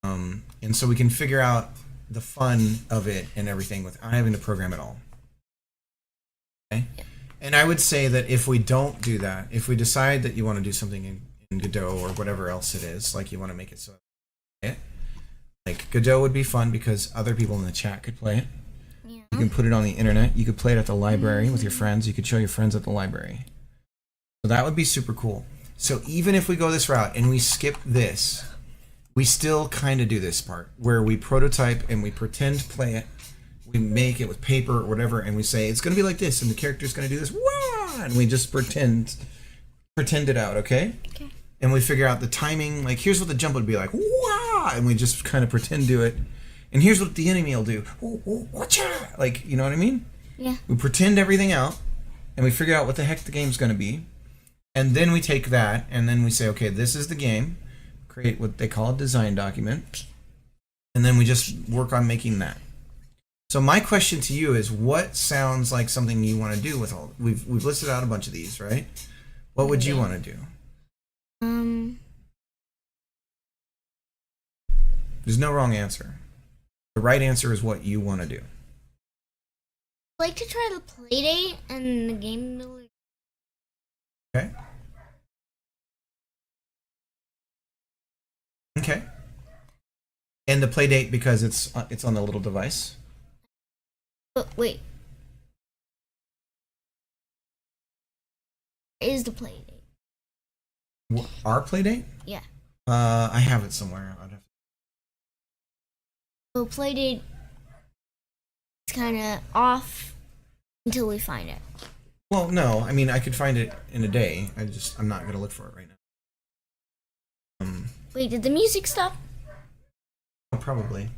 And so we can figure out the fun of it and everything without having to program at all. Okay? And I would say that if we don't do that, if we decide that you want to do something in Godot or whatever else it is, like you want to make it so, like Godot would be fun because other people in the chat could play it. Yeah. You can put it on the internet. You could play it at the library with your friends. You could show your friends at the library. So that would be super cool. So even if we go this route and we skip this, we still kind of do this part where we prototype and we pretend to play it. We make it with paper or whatever, and we say it's going to be like this, and the character's going to do this, wah! And we just pretend it out, okay? Okay. And we figure out the timing. Like, here's what the jump would be like, wah! And we just kind of pretend do it. And here's what the enemy will do, watcha! Like, you know what I mean? Yeah. We pretend everything out, and we figure out what the heck the game's going to be. And then we take that, and then we say, okay, this is the game. Create what they call a design document. And then we just work on making that. So my question to you is, what sounds like something you want to do with all? We've listed out a bunch of these, right? What would you want to do? There's no wrong answer. The right answer is what you want to do. I'd like to try the Playdate and the game builder. Okay. Okay. And the Playdate because it's on the little device. But wait. Where is the Playdate? Our Playdate? Yeah. I have it somewhere. I'd have to... So Playdate is kind of off until we find it. Well, no. I mean, I could find it in a day. I'm not gonna look for it right now. Wait, did the music stop? Oh, probably.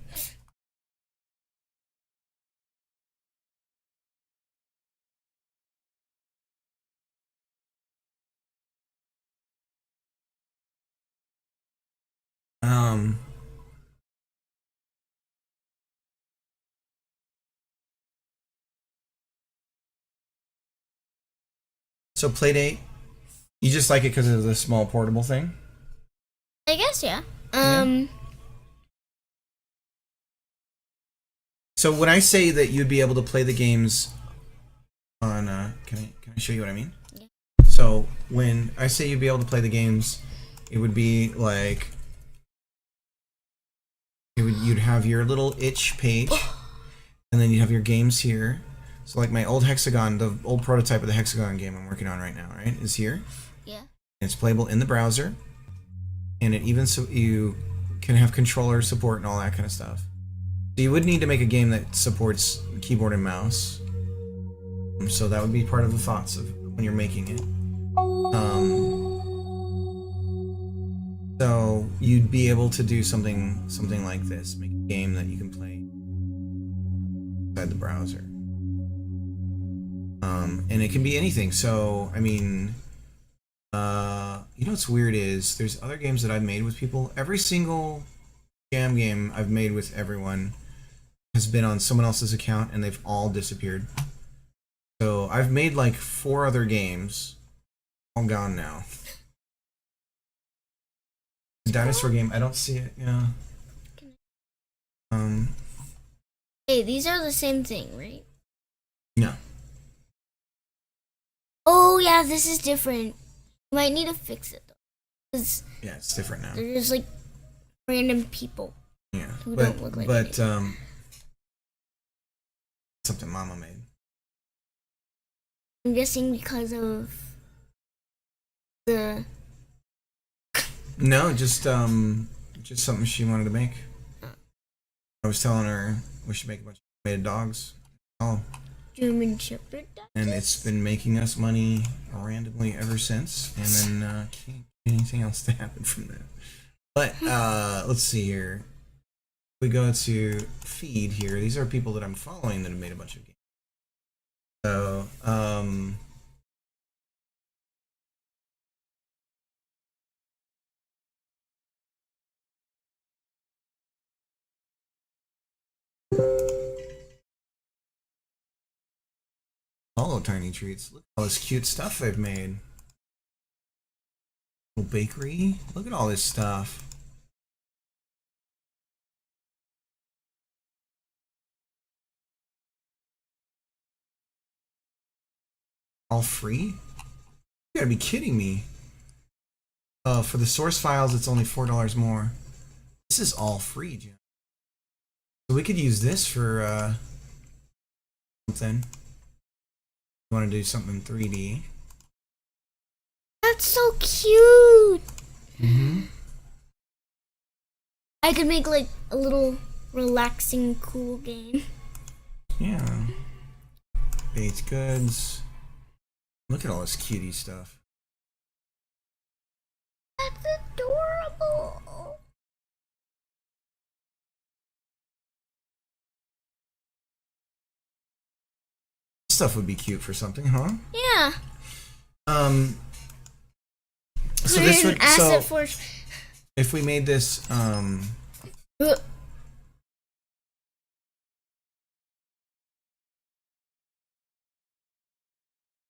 So Playdate, you just like it because of the small portable thing? I guess, yeah. So when I say that you'd be able to play the games on can I show you what I mean? Yeah. So when I say you'd be able to play the games, it would be like you'd have your little itch page, and then you'd have your games here. So like my old Hexagon, the old prototype of the Hexagon game I'm working on right now, right, is here. Yeah. It's playable in the browser, and it even so you can have controller support and all that kind of stuff. So you would need to make a game that supports keyboard and mouse. So that would be part of the thoughts of when you're making it. So you'd be able to do something like this, make a game that you can play inside the browser. And it can be anything. So I mean, you know what's weird is there's other games that I've made with people. Every single jam game I've made with everyone has been on someone else's account, and they've all disappeared. So I've made like 4 other games, all gone now. The dinosaur game, I don't see it. Yeah. Hey, these are the same thing, right? No. Oh yeah, this is different. You might need to fix it though, 'cause Yeah, it's different now. they're just like random people. Yeah, who but don't look like me. Something Mama made. I'm guessing because of the. No, just something she wanted to make. I was telling her we should make a bunch of animated dogs. Oh, German Shepherd. and it's been making us money randomly ever since. And then can't get anything else to happen from that. But let's see here. We go to feed here. These are people that I'm following that have made a bunch of games. So follow Tiny Treats. Look at all this cute stuff they've made. Little bakery. Look at all this stuff. All free? You gotta be kidding me. For the source files, it's only $4 more. This is all free, Jim. So we could use this for something. You want to do something in 3D? That's so cute. Mm-hmm. I could make like a little relaxing, cool game. Yeah. Baked goods. Look at all this cutie stuff. That's adorable. This stuff would be cute for something, huh? Yeah. So Put this it in would Asset so Forge. if we made this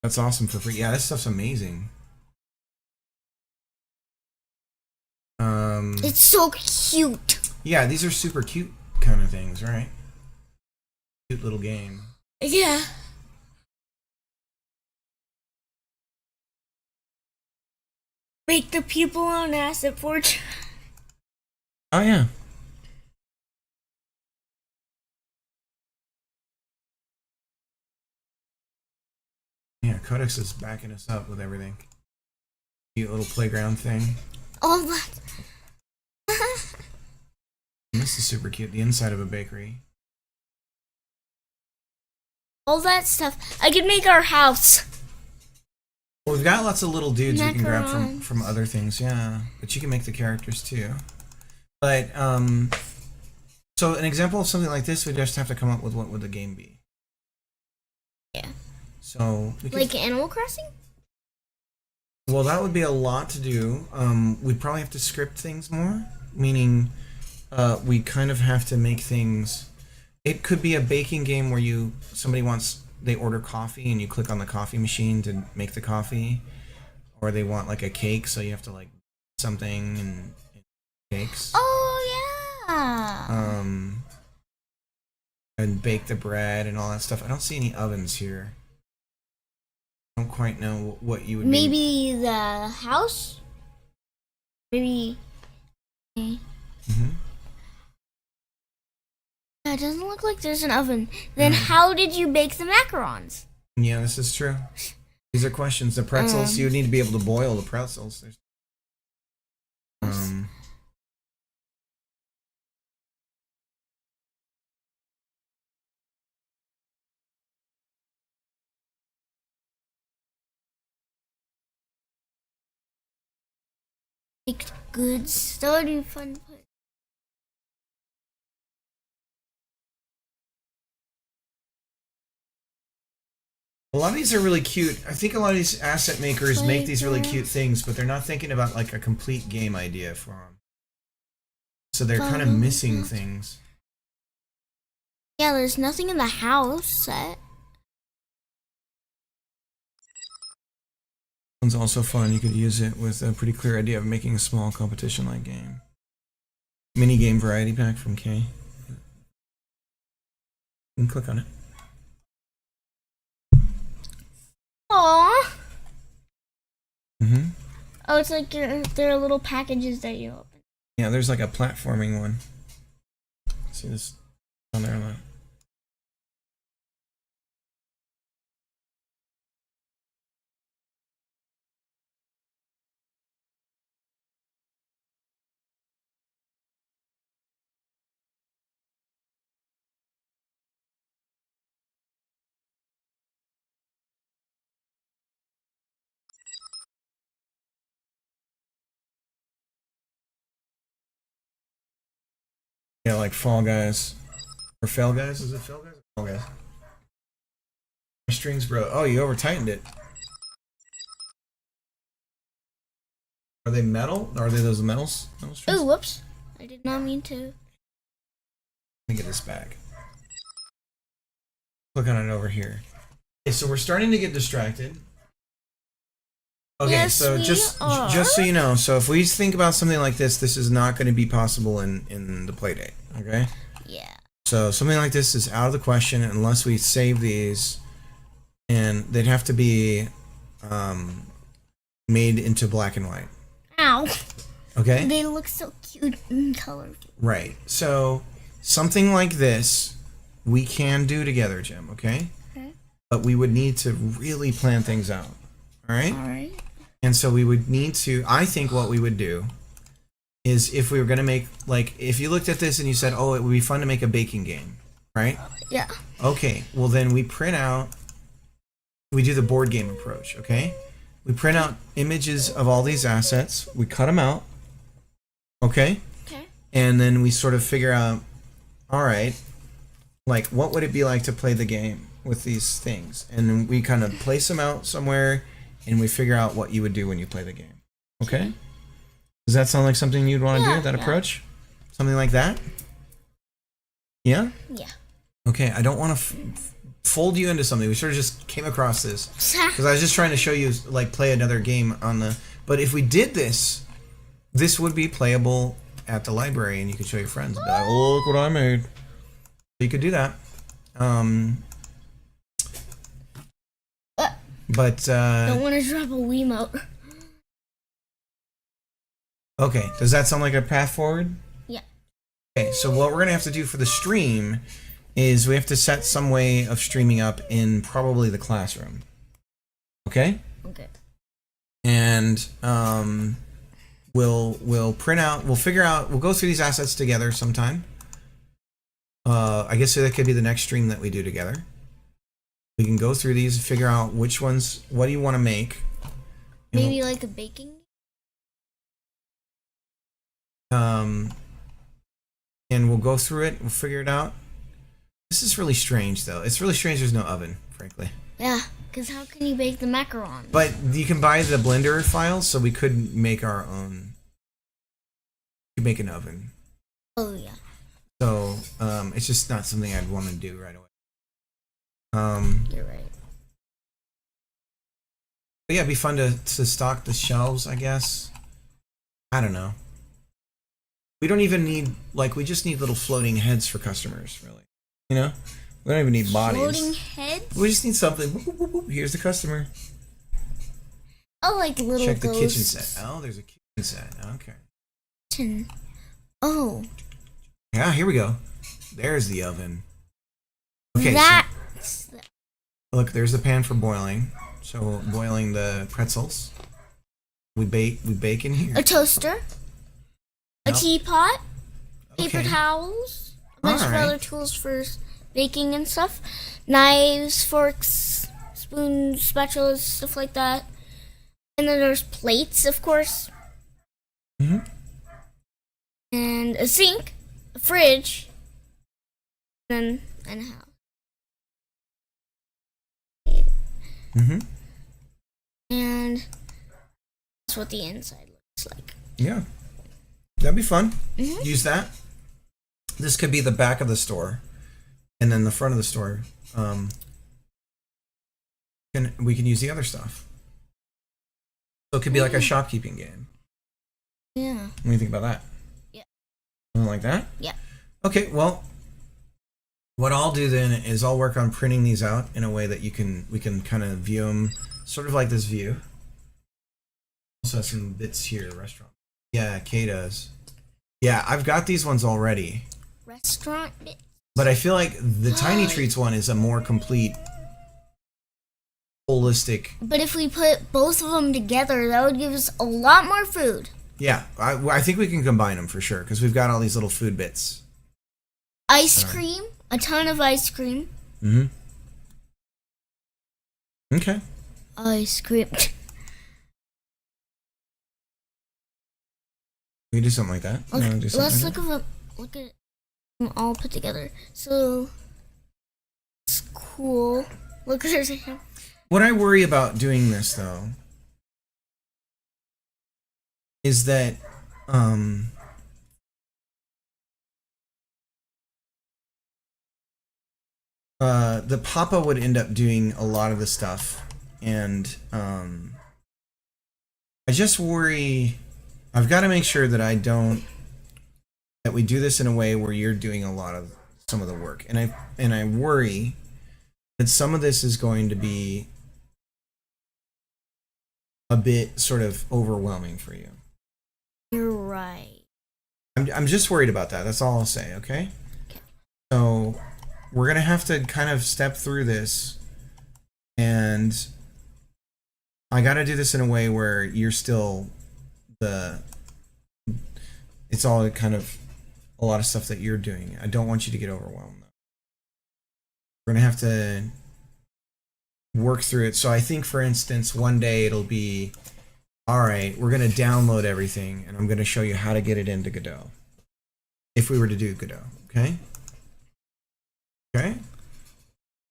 that's awesome for free. Yeah, this stuff's amazing. It's so cute. Yeah, these are super cute kind of things, right? Cute little game. Yeah. Make the people on Asset Forge. Oh yeah. Yeah, Codex is backing us up with everything. Cute little playground thing. All that. And this is super cute. The inside of a bakery. All that stuff. I could make our house. Well, we've got lots of little dudes we can grab Macarons. from other things, yeah. But you can make the characters too. But so an example of something like this, we just have to come up with what would the game be. Yeah. So we could, Like Animal Crossing? well, that would be a lot to do. We'd probably have to script things more, meaning we kind of have to make things. It could be a baking game where they order coffee and you click on the coffee machine to make the coffee, or they want like a cake, so you have to like something and cakes. Oh, yeah. And bake the bread and all that stuff. I don't see any ovens here. don't quite know what you would be. Maybe the house? Maybe. Okay. Mhm. Yeah, it doesn't look like there's an oven. Then how did you bake the macarons? Yeah, this is true. These are questions. The pretzels, you would need to be able to boil the pretzels. Baked goods. That would be fun. A lot of these are really cute. I think a lot of these asset makers make these really cute things, but they're not thinking about like a complete game idea for them. So they're kind of missing things. Yeah, there's nothing in the house set. One's also fun. You could use it with a pretty clear idea of making a small competition-like game. Mini game variety pack from K. You can click on it. Aww. Mm-hmm. Oh, it's like there are little packages that you open. Yeah, there's like a platforming one. See this on there a lot. Yeah, like Fall Guys. Or Fell Guys? Is it Fell Guys or Fall Guys? My strings, bro. Oh, you over tightened it. Are they metal? Are they those metal strings? Oh, whoops. I did not mean to. Let me get this back. Click on it over here. Okay, so we're starting to get distracted. Okay, Yes, so we just are. so you know, so if we think about something like this is not going to be possible in the playdate. Okay. Yeah. So something like this is out of the question unless we save these, and they'd have to be made into black and white. Ow. Okay. They look so cute and colorful. Right. So something like this we can do together, Jim. Okay. Okay. But we would need to really plan things out. All right. All right. And so we would need to. I think what we would do is if we were going to make, like, if you looked at this and you said, oh, it would be fun to make a baking game, right? Yeah. Okay, well then we print out, we do the board game approach, okay? We print out images of all these assets, we cut them out, okay? Okay. And then we sort of figure out, all right, like what would it be like to play the game with these things? And then we kind of place them out somewhere and we figure out what you would do when you play the game, okay? Does that sound like something you'd want to do, that approach? Something like that? Yeah? Yeah. Okay, I don't want to fold you into something. We sort of just came across this because I was just trying to show you, like, play another game on the. But if we did this, this would be playable at the library, and you could show your friends. And be like, oh, look what I made. So you could do that. But Don't want to drop a Wiimote. okay, does that sound like a path forward? Yeah. Okay, so what we're gonna have to do for the stream is we have to set some way of streaming up in probably the classroom. Okay? Okay. And we'll print out, we'll figure out, we'll go through these assets together sometime. I guess that could be the next stream that we do together. We can go through these and figure out which ones, what do you want to make? Maybe like a baking. And we'll go through it, we'll figure it out. This is really strange though. It's really strange there's no oven, frankly. Yeah, because how can you bake the macarons? But you can buy the Blender files, so we could make our own. We could make an oven. Oh yeah. So it's just not something I'd want to do right away. You're right. But yeah, it'd be fun to stock the shelves, I guess. I don't know. We don't even need, like, we just need little floating heads for customers, really. You know? We don't even need bodies. Floating heads? We just need something. Whoop, whoop, whoop, whoop. Here's the customer. Oh, like little Check the kitchen ghosts. set. Oh, there's a kitchen set. Okay. Kitchen. Oh, Yeah, here we go. There's the oven. Okay, that's so look, there's the pan for boiling. So boiling the pretzels. We bake in here. a toaster, a Nope. teapot, paper Okay. towels, a bunch of Alright. other tools for baking and stuff, knives, forks, spoons, spatulas, stuff like that. And then there's plates, of course, Mhm. and a sink, a fridge, and a house. Mhm. And that's what the inside looks like. Yeah. That'd be fun. Mhm. Use that. This could be the back of the store, and then the front of the store. We can use the other stuff. So it could be like a shopkeeping game. Yeah. What do you think about that? Yeah. Something like that? Yeah. Okay, well, what I'll do then is I'll work on printing these out in a way that we can kind of view them sort of like this view. Also have some bits here, restaurant. Yeah, Kay does. Yeah, I've got these ones already. Restaurant bit. But I feel like the Tiny Treats one is a more complete, holistic. But if we put both of them together, that would give us a lot more food. Yeah, I think we can combine them for sure because we've got all these little food bits. Ice cream, a ton of ice cream. Mm-hmm. Okay. Ice cream. We can do something like that. You wanna do something Let's like look at them all put together. So it's cool. Look, there's a that? What I worry about doing this though is that the Papa would end up doing a lot of the stuff, and I just worry. I've got to make sure that that we do this in a way where you're doing a lot of some of the work, and I worry that some of this is going to be a bit sort of overwhelming for you. You're right. I'm just worried about that. That's all I'll say, okay? Okay. So we're going to have to kind of step through this, and I got to do this in a way where you're still it's all kind of a lot of stuff that you're doing. I don't want you to get overwhelmed, though. We're going to have to work through it. So I think, for instance, one day it'll be, all right, we're going to download everything, and I'm going to show you how to get it into Godot. If we were to do Godot, okay? Okay?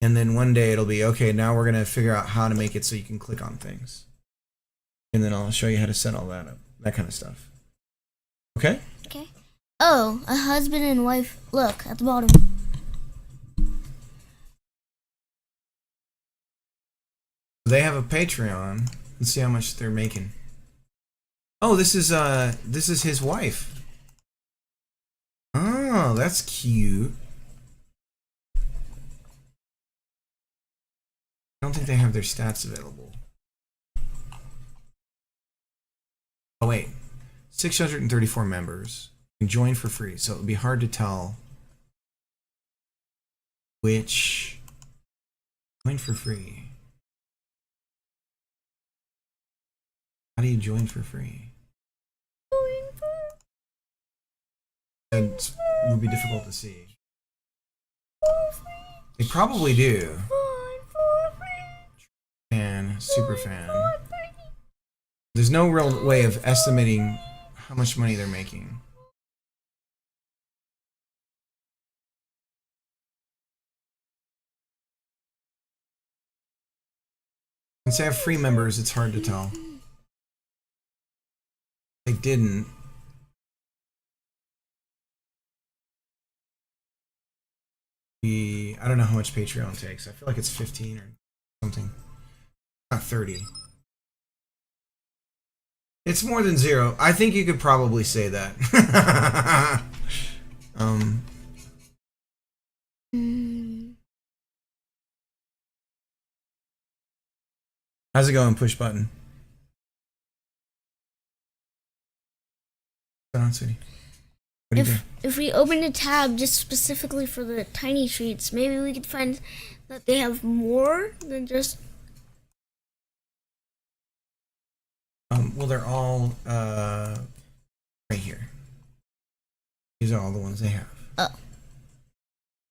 And then one day it'll be, okay, now we're going to figure out how to make it so you can click on things. And then I'll show you how to set all that up. That kind of stuff. Okay? Okay. Oh, a husband and wife. Look at the bottom. They have a Patreon. Let's see how much they're making. Oh, this is his wife. Oh, that's cute. I don't think they have their stats available. Oh wait, 634 members. You can join for free, so it would be hard to tell which. Join for free. How do you join for free? It would be difficult to see. They probably do. Super fan. There's no real way of estimating how much money they're making. Since they have free members, it's hard to tell. They didn't. I don't know how much Patreon takes. I feel like it's 15 or something. Not 30. It's more than 0. I think you could probably say that. How's it going, push button? going on, sweetie? What do you do? If we open a tab just specifically for the tiny treats, maybe we could find that they have more than just. Well, they're all right here. These are all the ones they have. Oh.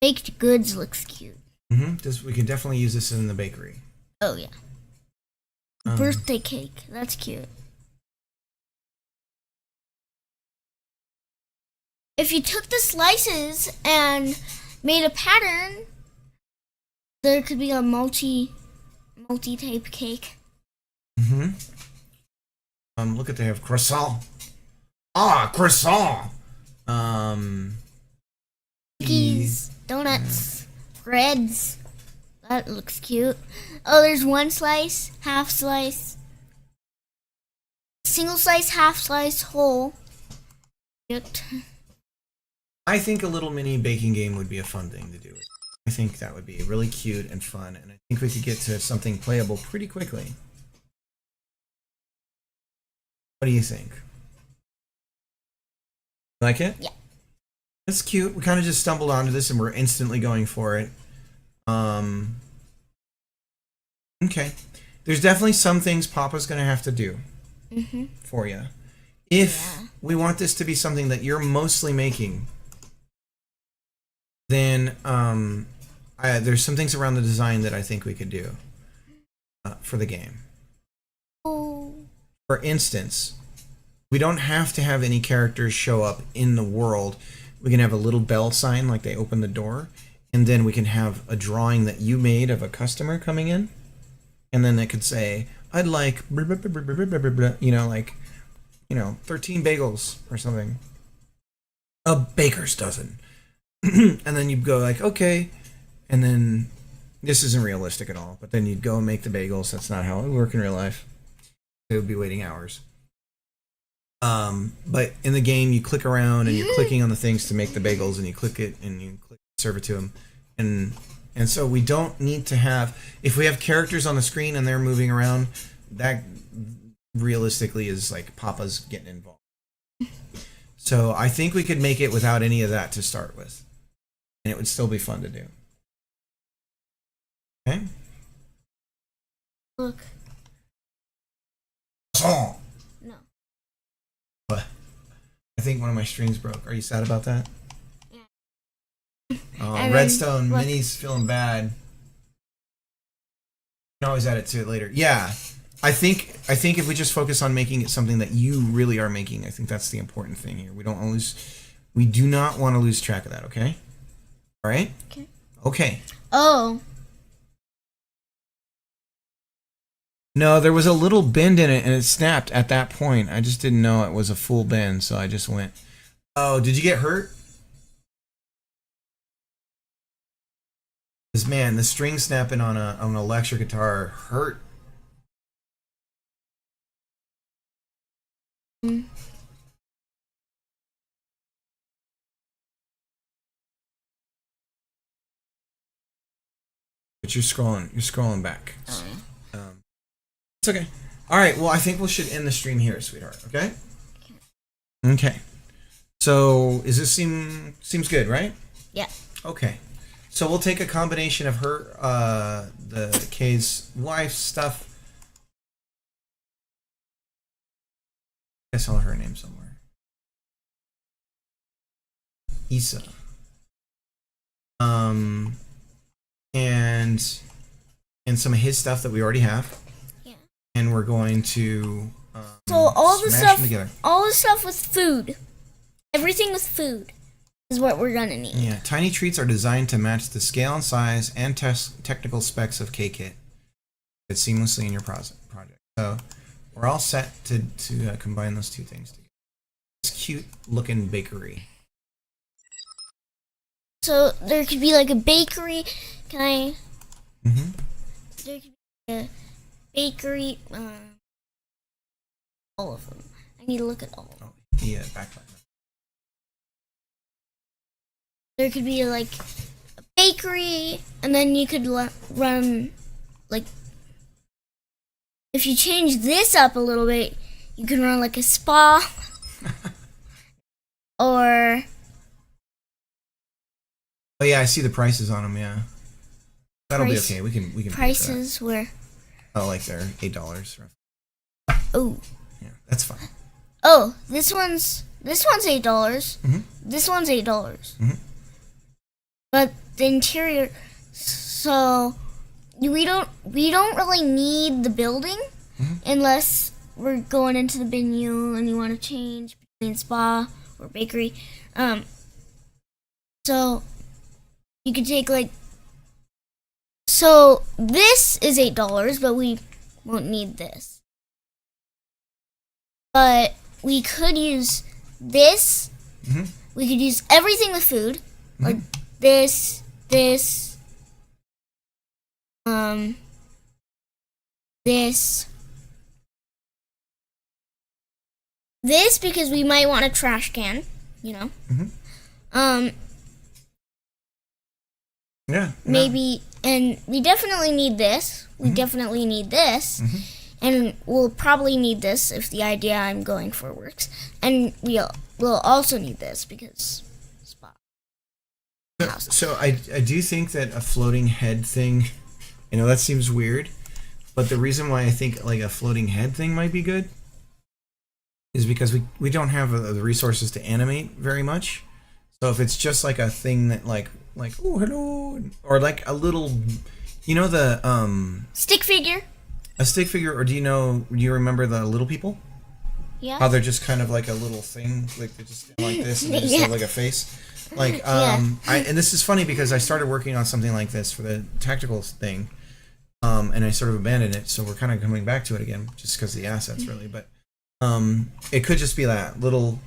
Baked goods looks cute. We could definitely use this in the bakery. Oh, yeah. Birthday cake. That's cute. If you took the slices and made a pattern, there could be a multi-type cake. Look at, they have croissant. Ah, croissant. Cookies, donuts, breads. That looks cute. Oh, there's one slice, half slice, single slice, half slice, whole. Cute. I think a little mini baking game would be a fun thing to do. I think that would be really cute and fun, and I think we could get to something playable pretty quickly. What do you think? Like it? Yeah. That's cute. We kind of just stumbled onto this and we're instantly going for it. Okay. There's definitely some things Papa's going to have to do for you. If we want this to be something that you're mostly making, then there's some things around the design that I think we could do for the game. Oh. For instance, we don't have to have any characters show up in the world. We can have a little bell sign like they open the door, and then we can have a drawing that you made of a customer coming in, and then it could say, I'd like, like, 13 bagels or something. A baker's dozen. And then you'd go like, okay, and then this isn't realistic at all, but then you'd go and make the bagels. That's not how it would work in real life. It would be waiting hours. But in the game, you click around and you're clicking on the things to make the bagels, and you click it and you click serve it to them, and so we don't need to have, if we have characters on the screen and they're moving around, that realistically is like Papa's getting involved. So I think we could make it without any of that to start with, and it would still be fun to do. Okay. Look. Oh. No. What? I think one of my strings broke. Are you sad about that? Yeah. Oh, Redstone Mini's feeling bad. You can always add it to it later. Yeah. I think if we just focus on making it something that you really are making, I think that's the important thing here. We do not want to lose track of that, okay? All right? Okay. Okay. Oh. No, there was a little bend in it and it snapped at that point. I just didn't know it was a full bend, so I just went. Oh, did you get hurt? Because man, the string snapping on an electric guitar hurt. But you're scrolling back. It's okay. All right. Well, I think we should end the stream here, sweetheart. Okay. Okay. So, seems good, right? Yeah. Okay. So we'll take a combination of her, the Kay's wife stuff. I saw her name somewhere. Issa. And some of his stuff that we already have. Yeah. And we're going to so all the smash them together. All the stuff with food. Everything with food is what we're gonna need. Yeah, tiny treats are designed to match the scale and size and technical specs of K-Kit. Fit seamlessly in your project. So we're all set to combine those two things together. This cute looking bakery. So there could be like a bakery. Can I? Mm-hmm. There could be a bakery. All of them. I need to look at all of them. Oh, yeah, backlight. There could be like a bakery, and then you could run like. If you change this up a little bit, you can run like a spa. or Oh yeah, I see the prices on them. Yeah, that'll Price- be okay. We can pay for that. prices where Oh, like they're $8. oh Yeah, that's fine. oh this one's $8. Mhm. This one's $8. Mhm. But the interior, so we don't really need the building unless we're going into the venue and you want to change between spa or bakery. So you could take like, so this is $8, but we won't need this. But we could use this. Mhm. We could use everything with food, like this, this, this because we might want a trash can, you know. Yeah. Maybe, and we definitely need this. We definitely need this. And we'll probably need this if the idea I'm going for works. And we'll also need this because spot. So I do think that a floating head thing, you know, that seems weird, but the reason why I think like a floating head thing might be good is because we don't have the resources to animate very much. So if it's just like a thing that like oh hello, or like a little, you know, the Stick figure. a stick figure, or do you remember the little people? Yeah. How they're just kind of like a little thing, like they just stand like this and they just Yeah. have like a face. Like Yeah. and this is funny because I started working on something like this for the tactical thing, and I sort of abandoned it, so we're kind of coming back to it again just because of the assets really. But it could just be that little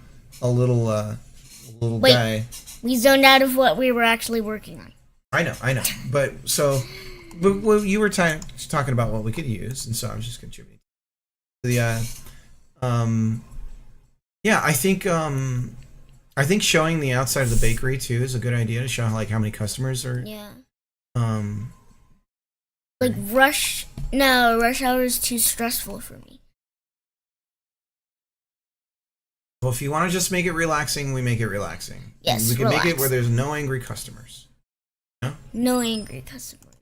Wait. guy. We zoned out of what we were actually working on. I know, but well, you were talking about what we could use, and so I was just contributing. Yeah, I think showing the outside of the bakery too is a good idea to show like how many customers are. Yeah. Like rush hour is too stressful for me. Well, if you want to just make it relaxing, we make it relaxing. Yes, we can make it relax. where there's no angry customers. No angry customers.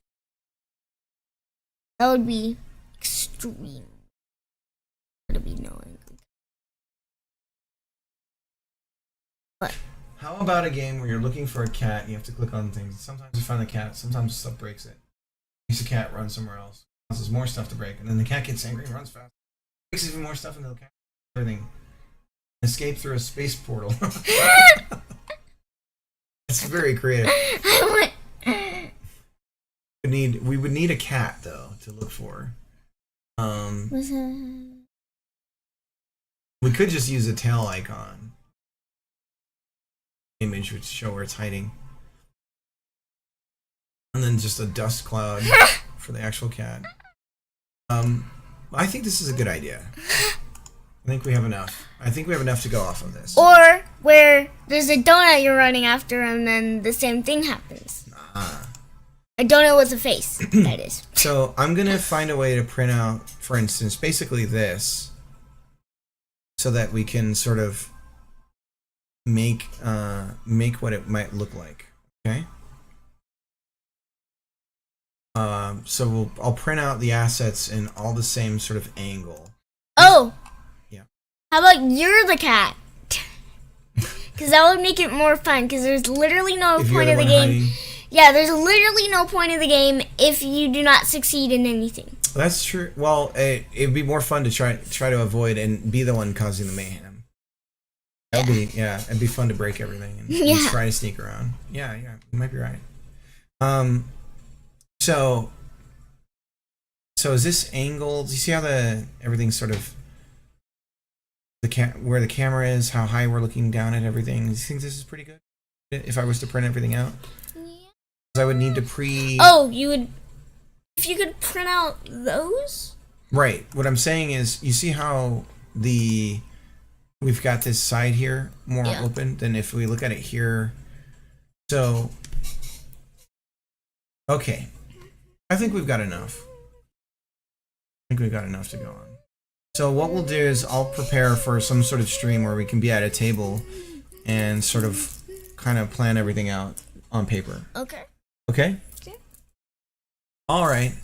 That would be extreme. There'd be no angry. What? How about a game where you're looking for a cat and you have to click on things? Sometimes you find the cat, sometimes stuff breaks it. Makes the cat run somewhere else. Causes more stuff to break, and then the cat gets angry and runs fast. Breaks even more stuff into the cat. Everything. Escape through a space portal. It's very creative. We would need a cat though to look for. We could just use a tail icon. Image would show where it's hiding. And then just a dust cloud for the actual cat. I think this is a good idea. I think we have enough. I think we have enough to go off of this. Or where there's a donut you're running after and then the same thing happens. A donut with a face, that is. So I'm going to find a way to print out, for instance, basically this, so that we can sort of make what it might look like. Okay? So I'll print out the assets in all the same sort of angle. Oh! Yeah. How about you're the cat? Because that would make it more fun, because there's literally no If you're point of the one game. hiding. Yeah, there's literally no point of the game if you do not succeed in anything. That's true. Well, it'd be more fun to try to avoid and be the one causing the mayhem. It'd be fun to break everything and try to sneak around. Yeah, you might be right. So is this angled? Do you see how everything's sort of where the camera is, how high we're looking down at everything? Do you think this is pretty good? If I was to print everything out, I would need to Oh, you would. If you could print out those. Right. What I'm saying is, you see how we've got this side here more open than if we look at it here. So, okay. I think we've got enough. I think we've got enough to go on. So what we'll do is I'll prepare for some sort of stream where we can be at a table and sort of kind of plan everything out on paper. Okay. Okay? Okay. All right.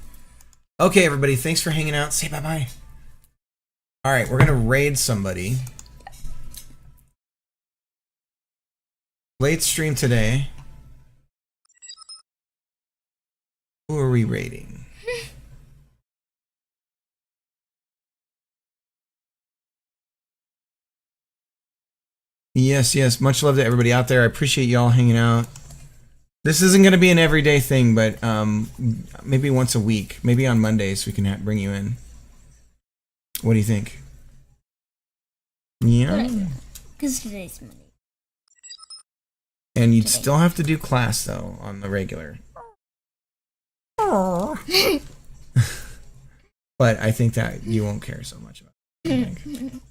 Okay, everybody. Thanks for hanging out. Say bye-bye. All right, we're going to raid somebody. Late stream today. Who are we raiding? Yes. Much love to everybody out there. I appreciate y'all hanging out. This isn't going to be an everyday thing, but maybe once a week. Maybe on Mondays we can bring you in. What do you think? Yeah. Because today's Monday. And you'd still have to do class, though, on the regular. But I think that you won't care so much about it. I think.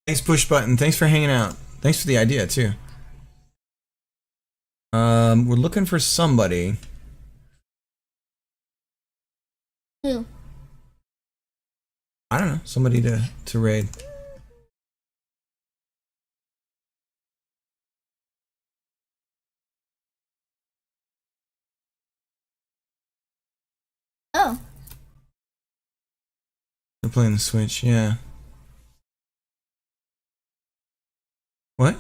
Thanks, Push Button. Thanks for hanging out. Thanks for the idea, too. We're looking for somebody. Who? I don't know. Somebody to raid. Oh. They're playing the Switch, yeah. What?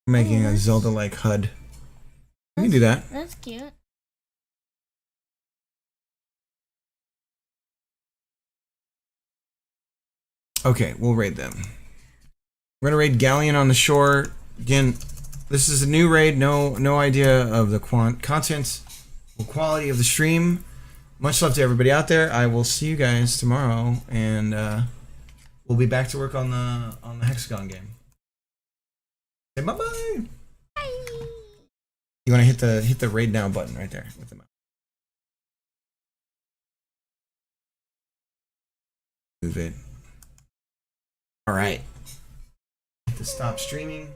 Making a Zelda-like HUD. You can do that. That's cute. Okay, we'll raid them. We're gonna raid Galleon on the Shore. Again, this is a new raid. No idea of the content or quality of the stream. Much love to everybody out there. I will see you guys tomorrow, and we'll be back to work on the Hexagon game. Say bye bye. Bye. You want to hit the raid now button right there with the mouse. Move it. All right. Hit the stop streaming.